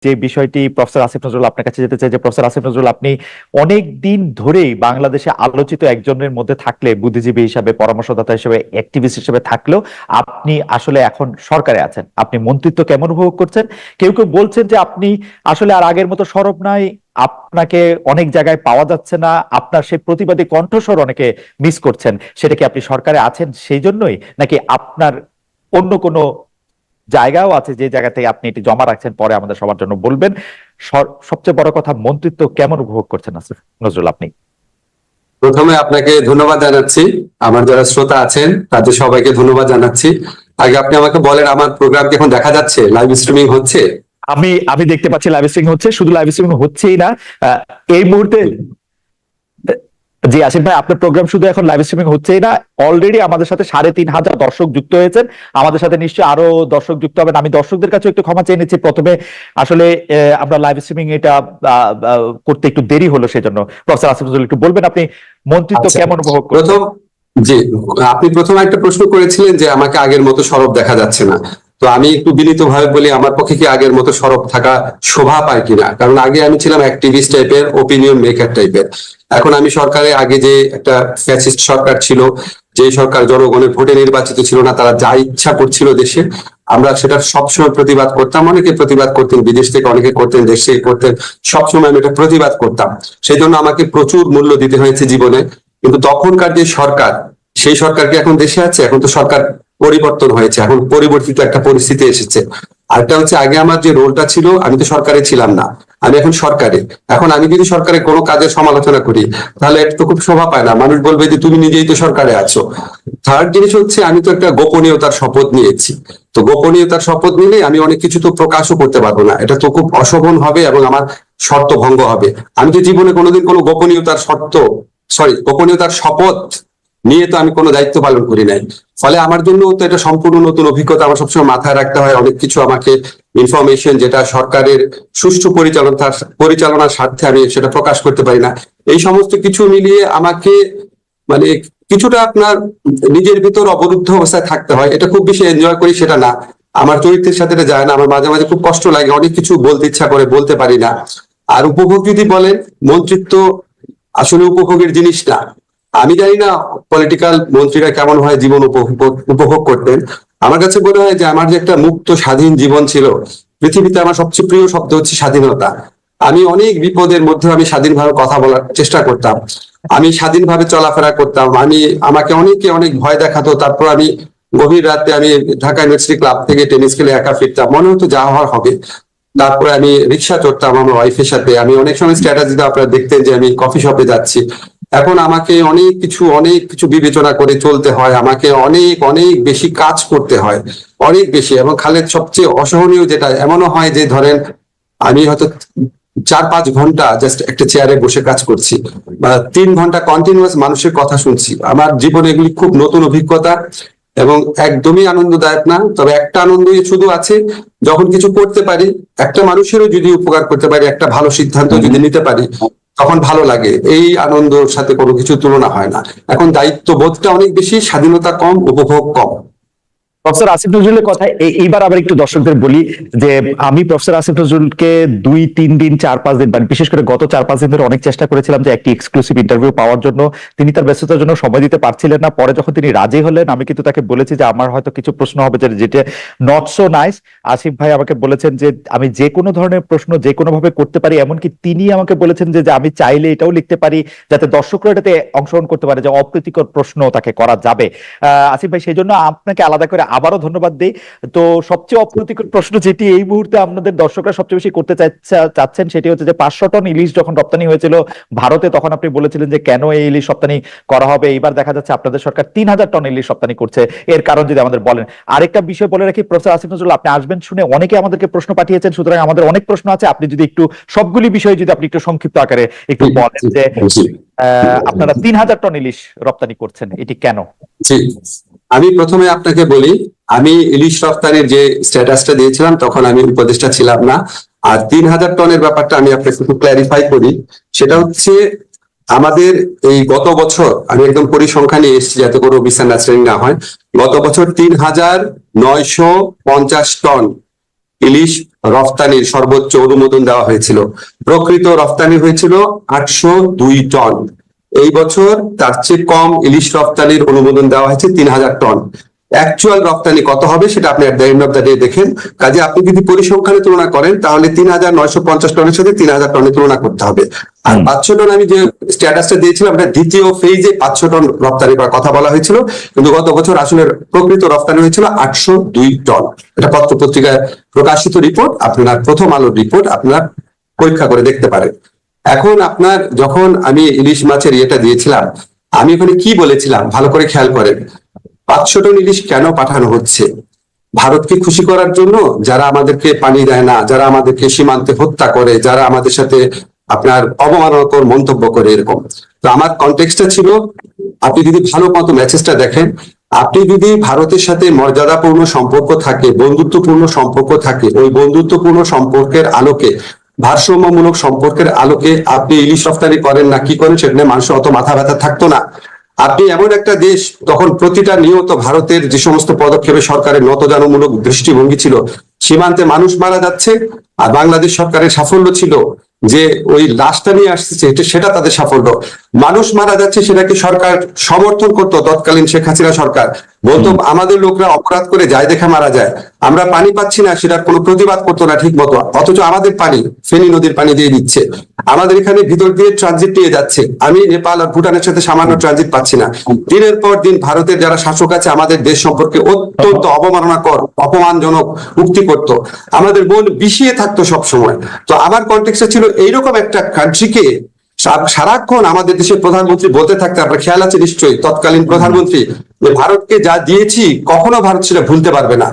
যে বিষয়টি প্রফেসর আসিফ নজরুল আপনার কাছে যেতে চাই যে প্রফেসর আসিফ নজরুল আপনি অনেক দিন ধরেই বাংলাদেশে আলোচিত একজনের মধ্যে থাকলে বুদ্ধিজীবী হিসাবে পরামর্শদাতা হিসেবে অ্যাক্টিভিস্ট হিসেবে থাকলেও আপনি আসলে এখন সরকারে আছেন, আপনি মন্ত্রিত্ব কেমন উপভোগ করছেন? কেউ কেউ বলছেন যে আপনি আসলে আর আগের মতো সরব নাই, আপনাকে অনেক জায়গায় পাওয়া যাচ্ছে না, আপনার সেই প্রতিবাদী কণ্ঠস্বর অনেকে মিস করছেন। সেটা কি আপনি সরকারে আছেন সেই জন্যই, নাকি আপনার অন্য কোনো জায়গাও আছে যে জায়গা থেকে আপনি এটি জমা রাখছেন, পরে আমাদের সবার জন্য বলবেন? সবচেয়ে বড় কথা, মন্ত্রিত্ব কেমন উপভোগ করছেন আসিফ নজরুল আপনি? প্রথমে আপনাকে ধন্যবাদ জানাচ্ছি, আমার যারা শ্রোতা আছেন তাদের সবাইকে ধন্যবাদ জানাচ্ছি। আগে আপনি আমাকে বলেন, আমার প্রোগ্রাম কি এখন দেখা যাচ্ছে, লাইভ স্ট্রিমিং হচ্ছে? আমি আমি দেখতে পাচ্ছি লাইভ স্ট্রিমিং হচ্ছে, শুধু লাইভ স্ট্রিমিং হচ্ছেই না, এই মুহূর্তে জি আসিফ ভাই, আপনার প্রোগ্রাম শুধু এখন লাইভ স্ট্রিমিং হচ্ছেই না, অলরেডি আমাদের সাথে ৩,৫০০ দর্শক যুক্ত হয়েছেন। আমাদের সাথে নিশ্চয়ই আরো দর্শক যুক্ত হবেন। আমি দর্শকদের কাছে একটু ক্ষমা চেয়ে নিচ্ছি, প্রথমে আসলে আমরা লাইভ স্ট্রিমিং এটা করতে একটু দেরি হলো, সেজন্য প্রফেসর আসিফ নজরুল একটু বলবেন আপনি মন্ত্রিত্ব কেমন উপভোগ করছেন? জি, আপনি প্রথমে একটা প্রশ্ন করেছিলেন যে আমাকে আগের মতো সরব দেখা যাচ্ছে না। তো আমি একটু বিনীতভাবে বলি, আমার পক্ষে কি আগের মতো সরব থাকা শোভা পায় কিনা, কারণ আগে আমি ছিলাম অ্যাক্টিভিস্ট টাইপের, ওপিনিয়ন মেকার টাইপের। এখন আমি সরকারে, আগে যে একটা ফ্যাসিস্ট সরকার ছিল, যে সরকার জনগণের ভোটে নির্বাচিত ছিল না, তারা যা ইচ্ছা করছিল দেশে, আমরা সেটা সবসময় প্রতিবাদ করতাম। অনেকে প্রতিবাদ করতেন, বিদেশ থেকে অনেকে করতেন, দেশ থেকে করতেন, সবসময় আমি এটা প্রতিবাদ করতাম। সেই জন্য আমাকে প্রচুর মূল্য দিতে হয়েছে জীবনে। কিন্তু তখনকার যে সরকার, সেই সরকার কি এখন দেশে আছে? এখন তো সরকার পরিবর্তন হয়েছে, এখন পরিবর্তিত একটা পরিস্থিতি এসেছে। আরেকটা হচ্ছে, আগে আমার যে রোলটা ছিল, আমি তো সরকারে ছিলাম না, আমি এখন সরকারে। এখন আমি যদি সরকারের কোনো কাজের সমালোচনা করি, তাহলে এটা তো খুব শোভা পায় না, মানুষ বলবে যে তুমি নিজেই তো সরকারে আছো। থার্ড জিনিস হচ্ছে, আমি তো একটা গোপনীয়তার শপথ নিয়েছি। তো গোপনীয়তার শপথ নিলে আমি অনেক কিছু তো প্রকাশও করতে পারবো না, এটা তো খুব অশোভন হবে এবং আমার শর্ত ভঙ্গ হবে। আমি তো জীবনে কোনোদিন কোনো গোপনীয়তার শপথ নিয়ে তো আমি কোনো দায়িত্ব পালন করি নাই। ফলে আমার জন্য তো এটা সম্পূর্ণ নতুন অভিজ্ঞতা, আমার সবসময় মাথায় রাখতে হয় অনেক কিছু, আমাকে ইনফরমেশন যেটা সরকারের সুষ্ঠু পরিচালনার স্বার্থে আমি সেটা প্রকাশ করতে পারি না। এই সমস্ত কিছু মিলিয়ে আমাকে মানে কিছুটা আপনার নিজের ভিতর অবরুদ্ধ অবস্থায় থাকতে হয়। এটা খুব বেশি এনজয় করি সেটা না, আমার চরিত্রের সাথে এটা যায় না। আমার মাঝে মাঝে খুব কষ্ট লাগে, অনেক কিছু বলতে ইচ্ছা করে, বলতে পারি না। আর উপভোগ যদি বলেন, মন্ত্রিত্ব আসলে উপভোগের জিনিস না। আমি জানি না পলিটিক্যাল মন্ত্রীরা কেমন হয় জীবন উপভোগ করতেন। আমার কাছে মনে হয় যে আমার যে একটা মুক্ত স্বাধীন জীবন ছিল, পৃথিবীতে আমার সবচেয়ে প্রিয় শব্দ হচ্ছে স্বাধীনতা। আমি অনেক বিপদের মধ্যে আমি স্বাধীনভাবে কথা বলার চেষ্টা করতাম, আমি স্বাধীনভাবে চলাফেরা করতাম। আমাকে অনেকে অনেক ভয় দেখাতো, তারপর আমি গভীর রাতে আমি ঢাকা ইউনিভার্সিটি ক্লাব থেকে টেনিস খেলে একা ফিরতাম, মনে হতো যা হওয়ার হবে। তারপরে আমি রিক্সা চড়তাম আমার ওয়াইফের সাথে, আমি অনেক সময় স্ট্র্যাটেজিতে আপনারা দেখতেন যে আমি কফি শপে যাচ্ছি। এখন আমাকে অনেক কিছু বিবেচনা করে চলতে হয়, আমাকে অনেক অনেক বেশি কাজ করতে হয়, অনেক বেশি। এবং খালেদ, সবচেয়ে অসহনীয় যেটা, এমনও হয় যে ধরেন আমি হয়তো 4-5 ঘন্টা জাস্ট একটা চেয়ারে বসে কাজ করছি, বা 3 ঘন্টা কন্টিনিউয়াস মানুষের কথা শুনছি। আমার জীবনে এগুলি খুব নতুন অভিজ্ঞতা এবং একদমই আনন্দদায়ক না। তবে একটা আনন্দই শুধু আছে, যখন কিছু করতে পারি, একটা মানুষেরও যদি উপকার করতে পারি, একটা ভালো সিদ্ধান্ত যদি নিতে পারি, তখন ভালো লাগে। এই আনন্দর সাথে কোনো কিছু তুলনা হয় না। এখন দায়িত্ববোধটা অনেক বেশি, স্বাধীনতা কম, উপভোগ কম। প্রফেসর আসিফ নজরুলের কথা এইবার আবার একটু দর্শকদের বলি যে আমি প্রফেসর আসিফ নজরুলকে 2-3 দিন 4-5 দিন, মানে বিশেষ করে গত 4-5 দিন ধরে অনেক চেষ্টা করেছিলাম যে একটি এক্সক্লুসিভ ইন্টারভিউ পাওয়ার জন্য। তিনি তার ব্যস্ততার জন্য সময় দিতে পারছিলেন না। পরে যখন তিনি রাজি হলেন, আমি কিন্তু তাকে বলেছি যে আমার হয়তো কিছু প্রশ্ন হবে যেটা নট সো নাইস। আসিফ ভাই আমাকে বলেছেন যে আমি যে কোনো ধরনের প্রশ্ন যে কোনো ভাবে করতে পারি, এমনকি তিনি আমাকে বলেছেন যে আমি চাইলে এটাও লিখতে পারি যাতে দর্শকরা এটাতে অংশগ্রহণ করতে পারে, যে অপ্রীতিকর প্রশ্ন তাকে করা যাবে। আসিফ ভাই, সেই জন্য আপনাকে আলাদা করে আবারও ধন্যবাদ দেই। তো সবচেয়ে অপ্রীতিকর প্রশ্ন যেটি এই মুহূর্তে আপনাদের দর্শকরা সবচেয়ে বেশি করতে চাচ্ছেন, সেটি হচ্ছে যে 500 টন ইলিশ যখন রপ্তানি হয়েছিল ভারতে, তখন আপনি বলেছিলেন যে কেন এই ইলিশ রপ্তানি করা হবে। এইবার দেখা যাচ্ছে আপনাদের সরকার 3000 টন ইলিশ রপ্তানি করছে, এর কারণ যদি আমাদের বলেন। আরেকটা বিষয় বলে রাখি, প্রফেসর আসিফ নজরুল আপনি আসবেন শুনে অনেকে আমাদেরকে প্রশ্ন পাঠিয়েছেন, সুতরাং আমাদের অনেক প্রশ্ন আছে। আপনি যদি একটু সবগুলি বিষয়ে যদি আপনি একটু সংক্ষিপ্ত আকারে একটু বলেন যে আপনারা 3000 টন ইলিশ রপ্তানি করছেন, এটি কেন? আমি প্রথমে আপনাকে বলি, আমি ইলিশ রপ্তানির যে স্ট্যাটাসটা দিয়েছিলাম তখন আমি উপদেষ্টা ছিলাম না। আর 3000 টনের ব্যাপারটা আমি আপনাকে একটু ক্ল্যারিফাই করি। সেটা হচ্ছে, আমাদের এই গত বছর, আমি একদম পরিসংখ্যান নিয়ে এসেছি যাতে কোনো মিসআন্ডারস্ট্যান্ডিং না হয়, গত বছর 3950 টন ইলিশ রফতানির সর্বোচ্চ অনুমোদন দেওয়া হয়েছিল। প্রকৃত রফতানি হয়েছিল 802 টন। এই বছর তার চেয়ে কম ইলিশ রফতানির অনুমোদন দেওয়া হয়েছে 3000 টন। অ্যাকচুয়াল রপ্তানি কত হবে সেটা আপনি at the end of the day দেখেন। কাজে আপনি যদি পরিসংখ্যানে তুলনা করেন তাহলে 3950 টনের সাথে 3000 টনের তুলনা করতে হবে। আর 500 টন আমি যে স্ট্যাটাসটা দিয়েছিলাম এটা দ্বিতীয় ফেজে 500 টন রপ্তানি করার কথা বলা হয়েছিল, কিন্তু গত বছর আসলে প্রকৃত রপ্তানি হয়েছিল 802 টন। এটা পত্র পত্রিকায় প্রকাশিত রিপোর্ট, আপনার প্রথম আলোর রিপোর্ট, আপনার পরীক্ষা করে দেখতে পারেন। এখন আপনার যখন আমি ইলিশ মাছের ইয়েটা দিয়েছিলাম, আমি ওখানে কি বলেছিলাম ভালো করে খেয়াল করেন। 500 টন ইলিশ কেন পাঠানো হচ্ছে? ভারতকে খুশি করার জন্য, যারা আমাদেরকে পানি দেয় না, যারা আমাদেরকে সীমান্তে হত্যা করে, যারা আমাদের সাথে আপনার অবমাননাকর মন্তব্য করে, এরকম। তো আমার কনটেক্সটটা ছিল, আপনি যদি ভালো মতো মেসেজটা দেখেন, আপনি যদি ভারতের সাথে মর্যাদাপূর্ণ সম্পর্ক থাকে, বন্ধুত্বপূর্ণ সম্পর্ক থাকে, ওই বন্ধুত্বপূর্ণ সম্পর্কের আলোকে, ভারসাম্যমূলক সম্পর্কের আলোকে আপনি ইলিশ রফতানি করেন না কি করেন সেটা নিয়ে মানুষের অত মাথা ব্যথা থাকতো না। আপনি এমন একটা দেশ, তখন প্রতিটা নিয়ত ভারতের যে সমস্ত পদক্ষেপে সরকারের নতজানুমূলক দৃষ্টিভঙ্গি ছিল, সীমান্তে মানুষ মারা যাচ্ছে, আর বাংলাদেশ সরকারের সাফল্য ছিল যে ওই লাশটা নিয়ে আসছে, সেটা তাদের সাফল্য। মানুষ মারা যাচ্ছে সেটাকে সরকার সমর্থন করতো, তৎকালীন শেখ হাসিনা সরকার বলতো আমাদের লোকরা অপরাধ করে যায় দেখা মারা যায়, আমরা পানি পাচ্ছি না সেটার কোনো প্রতিবাদ করতো না ঠিক মতো, অথচ আমাদের পানি ফেনী নদীর পানি দিয়ে দিচ্ছে, আমাদের এখানে ভিতর দিয়ে ট্রানজিট নিয়ে যাচ্ছে, আমি নেপাল আর ভুটানের সাথে সামান্য ট্রানজিট পাচ্ছি না। দিনের পর দিন ভারতের যারা শাসক আছে আমাদের দেশ সম্পর্কে অত্যন্ত অবমাননাকর অপমানজনক উক্তি করতো, আমাদের মন বিষিয়ে থাকতো সব সময়। তো আমার কনটেক্সটটা ছিল এইরকম একটা কান্ট্রিকে সারাক্ষণ আমাদের দেশের প্রধানমন্ত্রী বলতে থাকতে, আপনার খেয়াল আছে নিশ্চয়ই, তৎকালীন প্রধানমন্ত্রী, যে ভারতকে যা দিয়েছি কখনো ভারত সেটা ভুলতে পারবে না।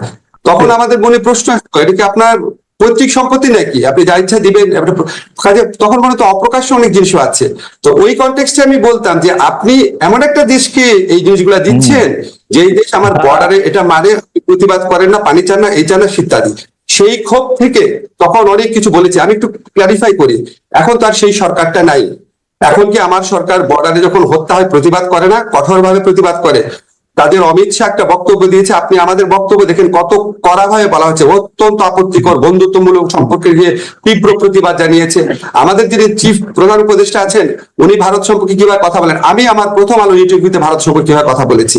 তখন আমাদের মনে প্রশ্ন আসতো, এটা কি আপনার পৈতৃক সম্পত্তি নাকি, আপনি যা ইচ্ছা দিবেন? কাজে তখন মনে তো অপ্রকাশ্য অনেক জিনিসও আছে। তো ওই কনটেক্সটে আমি বলতাম যে আপনি এমন একটা দেশকে এই জিনিসগুলা দিচ্ছেন, যে দেশ আমার বর্ডারে এটা মানে প্রতিবাদ করেন না, পানি চান না, এই চান না, ইত্যাদি। সেই ক্ষোভ থেকে তখন অনেক কিছু বলেছি। আমি একটু ক্লারিফাই করি, এখন তার সেই সরকারটা নাই। এখন কি আমার সরকার বর্ডারে যখন হত্যা হয় প্রতিবাদ করে না, কঠোরভাবে প্রতিবাদ করে? তাদের অমিত শাহ একটা বক্তব্য দিয়েছে, আপনি আমাদের বক্তব্য দেখেন কত কড়াভাবে বলা হচ্ছে, অত্যন্ত আপত্তিকর বন্ধুত্বমূলক সম্পর্কে গিয়ে তীব্র প্রতিবাদ জানিয়েছে। আমাদের যিনি চিফ প্রধান উপদেষ্টা আছেন উনি ভারত সম্পর্কে কিভাবে কথা বলেন, আমি আমার প্রথম আলো ইন্টারভিউতে ভারত সম্পর্কে কিভাবে কথা বলেছি।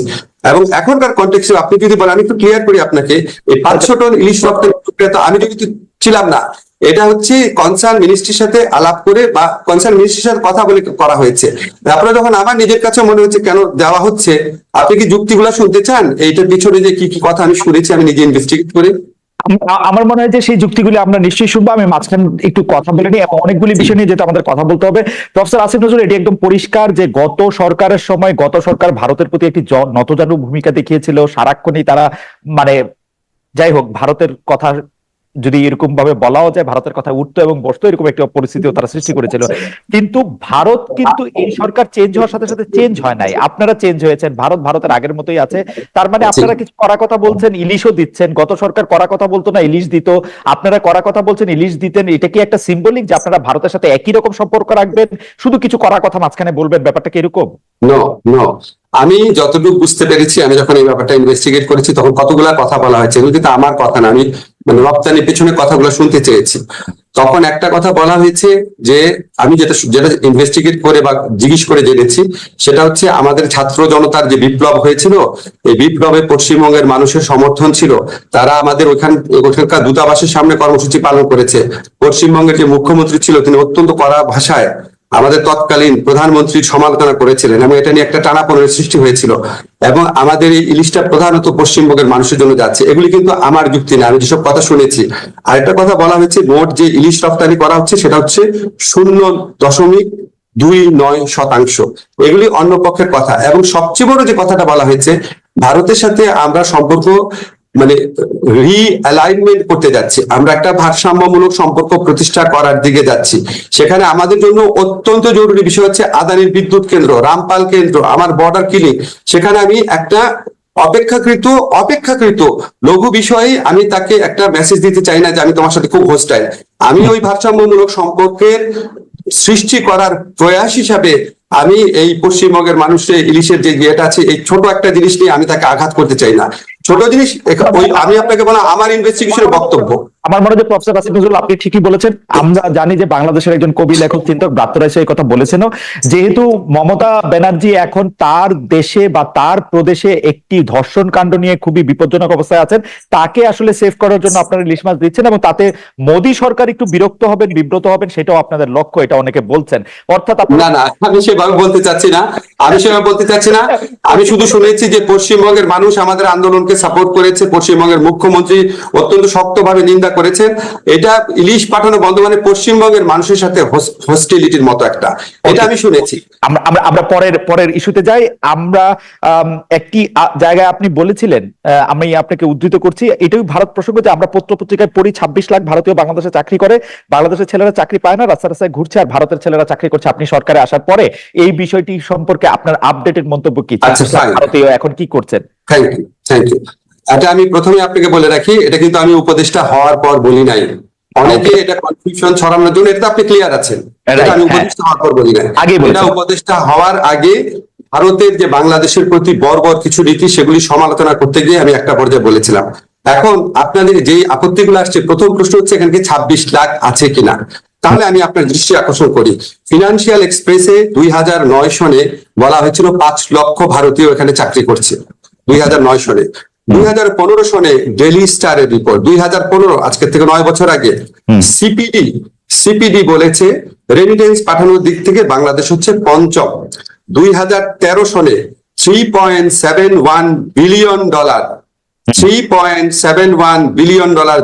এবং এখনকার কনটেক্সটে আপনি যদি বলেন, আমি একটু ক্লিয়ার করি আপনাকে, এই 500 টন ইলিশ রপ্তানি প্রক্রিয়া আমি যদি ছিলাম না, এটা হচ্ছে কনসার্ন মিনিস্ট্রির সাথে আলাপ করে বা কনসার্ন মিনিস্ট্রির সাথে কথা বলে করা হয়েছে। তারপরে যখন আমার নিজের কাছে মনে হচ্ছে কেন দেওয়া হচ্ছে, আপনি কি যুক্তিগুলো শুনতে চান? এইটার পিছনে যে কি কি কথা আমি শুনেছি, আমি নিজে ইনভেস্টিগেট করে। আমার মনে হয় যে সেই যুক্তিগুলি আমরা নিশ্চয়ই শুনবো। আমি মাঝখানে একটু কথা বলে নিই, এবং অনেকগুলি বিষয় নিয়ে যেটা আমাদের কথা বলতে হবে। প্রফেসর আসিফ নজরুল, এটি একদম পরিষ্কার যে গত সরকারের সময় গত সরকার ভারতের প্রতি একটি নতজানু ভূমিকা দেখিয়েছিল। সারাক্ষণই তারা মানে যাই হোক, ভারতের কথা যদি এরকম ভাবে বলাও যায়, ভারতের কথা উঠতো এবং বসতো, এরকম একটা পরিস্থিতিও তারা সৃষ্টি করেছিল। কিন্তু ভারত কিন্তু এই সরকার চেঞ্জ হওয়ার সাথে সাথে চেঞ্জ হয় নাই, আপনারা চেঞ্জ হয়েছেন, ভারত ভারতের আগের মতোই আছে। তার মানে আপনারা কিছু কড়া কথা বলছেন, ইলিশও দিচ্ছেন। গত সরকার কড়া কথা বলতো না, ইলিশ দিত, আপনারা কড়া কথা বলছেন, ইলিশ দিতেন। এটা কি একটা সিম্বলিক যে আপনারা ভারতের সাথে একই রকম সম্পর্ক রাখবেন, শুধু কিছু কড়া কথা মাঝখানে বলবেন? ব্যাপারটা কি এরকম? নো নো, আমি যতটুকু বুঝতে পেরেছি, আমি যখন এই ব্যাপারটা ইনভেস্টিগেট করেছি তখন কতগুলা কথা বলা হয়েছে, এগুলো কিন্তু আমার কথা না, আমি মানে রপ্তানির পেছনে কথাগুলো শুনতে চেয়েছি। তখন একটা কথা বলা হয়েছে যে আমি যেটা যেটা ইনভেস্টিগেট করে বা জিজ্ঞেস করে জেনেছি, সেটা হচ্ছে আমাদের ছাত্র জনতার যে বিপ্লব হয়েছিল, এই বিপ্লবে পশ্চিমবঙ্গের মানুষের সমর্থন ছিল, তারা আমাদের ওখানকার দূতাবাসের সামনে কর্মসূচি পালন করেছে। পশ্চিমবঙ্গের যে মুখ্যমন্ত্রী ছিল তিনি অত্যন্ত কড়া ভাষায় আমাদের তৎকালীন প্রধানমন্ত্রীর সমালোচনা করেছিলেন, এবং এটা নিয়ে একটা টানাপোড়েনের সৃষ্টি হয়েছিল। এবং আমাদের এই ইলিশটা প্রধানত পশ্চিমবঙ্গের মানুষের জন্য যাচ্ছে, এগুলি কিন্তু আমার যুক্তি না, আমি যেসব কথা শুনেছি। আর একটা কথা বলা হয়েছে, মোট যে ইলিশ রপ্তানি করা হচ্ছে সেটা হচ্ছে 0.29%। এগুলি অন্য পক্ষের কথা। এবং সবচেয়ে বড় যে কথাটা বলা হয়েছে, ভারতের সাথে আমরা সম্পর্ক মানে রিঅ্যালাইনমেন্ট করতে যাচ্ছি, আমরা একটা ভারসাম্যমূলক সম্পর্ক প্রতিষ্ঠা করার দিকে যাচ্ছি। সেখানে আমাদের জন্য অত্যন্ত জরুরি বিষয় হচ্ছে আদানির বিদ্যুৎ কেন্দ্র, রামপাল কেন্দ্র, আমার বর্ডার কিলিং। সেখানে আমি একটা অপেক্ষাকৃত লঘু বিষয়ে আমি তাকে একটা মেসেজ দিতে চাই না যে আমি তোমার সাথে খুব হোস্টাইল। আমি ওই ভারসাম্যমূলক সম্পর্কের সৃষ্টি করার প্রয়াস হিসাবে আমি এই পশ্চিমবঙ্গের মানুষের ইলিশের যে ইয়েটা আছে, এই ছোট একটা জিনিস নিয়ে আমি তাকে আঘাত করতে চাই না। ছোট জিনিস আমি আপনাকে বলা আমার ইনভেস্টিগেশনের বক্তব্য, আমার মনে হয় যে প্রফেসর আসিফ নজরুল আপনি ঠিকই বলেছেন। আমরা জানি যে বাংলাদেশের একজন কবি, লেখক, চিন্তক ব্রাত্য রায় এই কথা বলেছেনও, যেহেতু মমতা ব্যানার্জি এখন তার দেশে বা তার প্রদেশে একটি ধর্ষণ কাণ্ড নিয়ে খুবই বিপজ্জনক অবস্থায় আছেন, তাকে আসলে সেভ করার জন্য আপনারা ইলিশ মাছ দিচ্ছেন এবং তাতে মোদী সরকার একটু বিরক্ত হবেন, বিব্রত হবেন, সেটাও আপনাদের লক্ষ্য, এটা অনেকে বলছেন। অর্থাৎ না না, আমি সেভাবে বলতে চাচ্ছি না, আমি শুধু শুনেছি যে পশ্চিমবঙ্গের মানুষ আমাদের আন্দোলনকে সাপোর্ট করেছে, পশ্চিমবঙ্গের মুখ্যমন্ত্রী অত্যন্ত শক্তভাবে নিন্দা করেছেন। এটা ইলিশ পাঠানো বন্ধ মানে পশ্চিমবঙ্গের মানুষের সাথে হস্টিলিটির মতো একটা, এটা আমি শুনেছি। আমরা পরের ইস্যুতে যাই। আমরা একটি জায়গায় আপনি বলেছিলেন, আমি আপনাকে উদ্ধৃত করছি, এটাই ভারত প্রসঙ্গ, যে আমরা পত্র পত্রিকায় পড়ি 26 লাখ ভারতীয় বাংলাদেশে চাকরি করে, বাংলাদেশের ছেলেরা চাকরি পায় না, রাস্তায় রাস্তায় ঘুরছে, আর ভারতের ছেলেরা চাকরি করছে। আপনি সরকারে আসার পরে এই বিষয়টি সম্পর্কে আপনার আপডেটেড মন্তব্য কি? ভারতীয় এখন কি করছেন? Thank you. এটা আমি প্রথমে আপনাকে বলে রাখি, এটা কিন্তু আমি উপদেষ্টা হওয়ার পর বলি নাই। অনেকে এটা কনফিউশন ছড়ানোর জন্য, এটা আপনি ক্লিয়ার আছেন, এটা আমি উপদেষ্টা হওয়ার পর বলি নাই। এটা উপদেষ্টা হওয়ার আগে ভারতের যে বাংলাদেশের প্রতি বর্বর কিছু নীতি, সেগুলি সমালোচনা করতে গিয়ে আমি একটা পর্যায়ে বলেছিলাম। এখন আপনাদের যেই আপত্তিগুলো আসছে, প্রথম প্রশ্ন হচ্ছে এখানে কি 26 লাখ আছে কিনা। তাহলে আমি আপনার দৃষ্টি আকর্ষণ করি, ফিনান্সিয়াল এক্সপ্রেসে 2009 সনে বলা হয়েছিল 5 লক্ষ ভারতীয় এখানে চাকরি করছে 2009 সনে। 2015 সনে ডেইলি স্টারের রিপোর্ট, 2015 আজকের থেকে 9 বছর আগে সিপিডি বলেছে রেমিটেন্স পাঠানোর দিক থেকে বাংলাদেশ হচ্ছে পঞ্চম। 2013 সনে $3.71 বিলিয়ন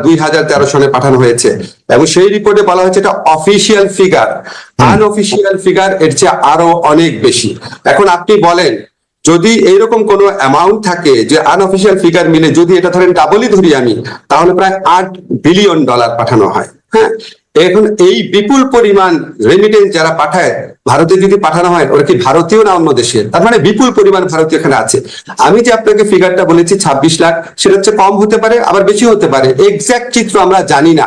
2013 সনে পাঠানো হয়েছে, এবং সেই রিপোর্টে বলা হয়েছে এটা অফিসিয়াল ফিগার। আনঅফিসিয়াল ফিগার এর চেয়ে আরো অনেক বেশি। এখন আপনি বলেন, যদি এইরকম কোনো অ্যামাউন্ট থাকে যে আনঅফিসিয়াল ফিগার মিলে যদি এটা ধরেন ডাবলই ধরি আমি, তাহলে প্রায় $8 বিলিয়ন পাঠানো হয়। হ্যাঁ, এখন এই বিপুল পরিমাণ রেমিটেন্স যারা পাঠায় ভারতে যদি পাঠানো হয়, ওরা কি ভারতীয় না অন্য দেশের? তার মানে বিপুল পরিমাণ ভারতীয় এখানে আছে। আমি যে আপনাকে ফিগারটা বলেছি 26 লাখ, সেটা হচ্ছে কম হতে পারে, আবার বেশি হতে পারে, এক্সাক্ট চিত্র আমরা জানি না।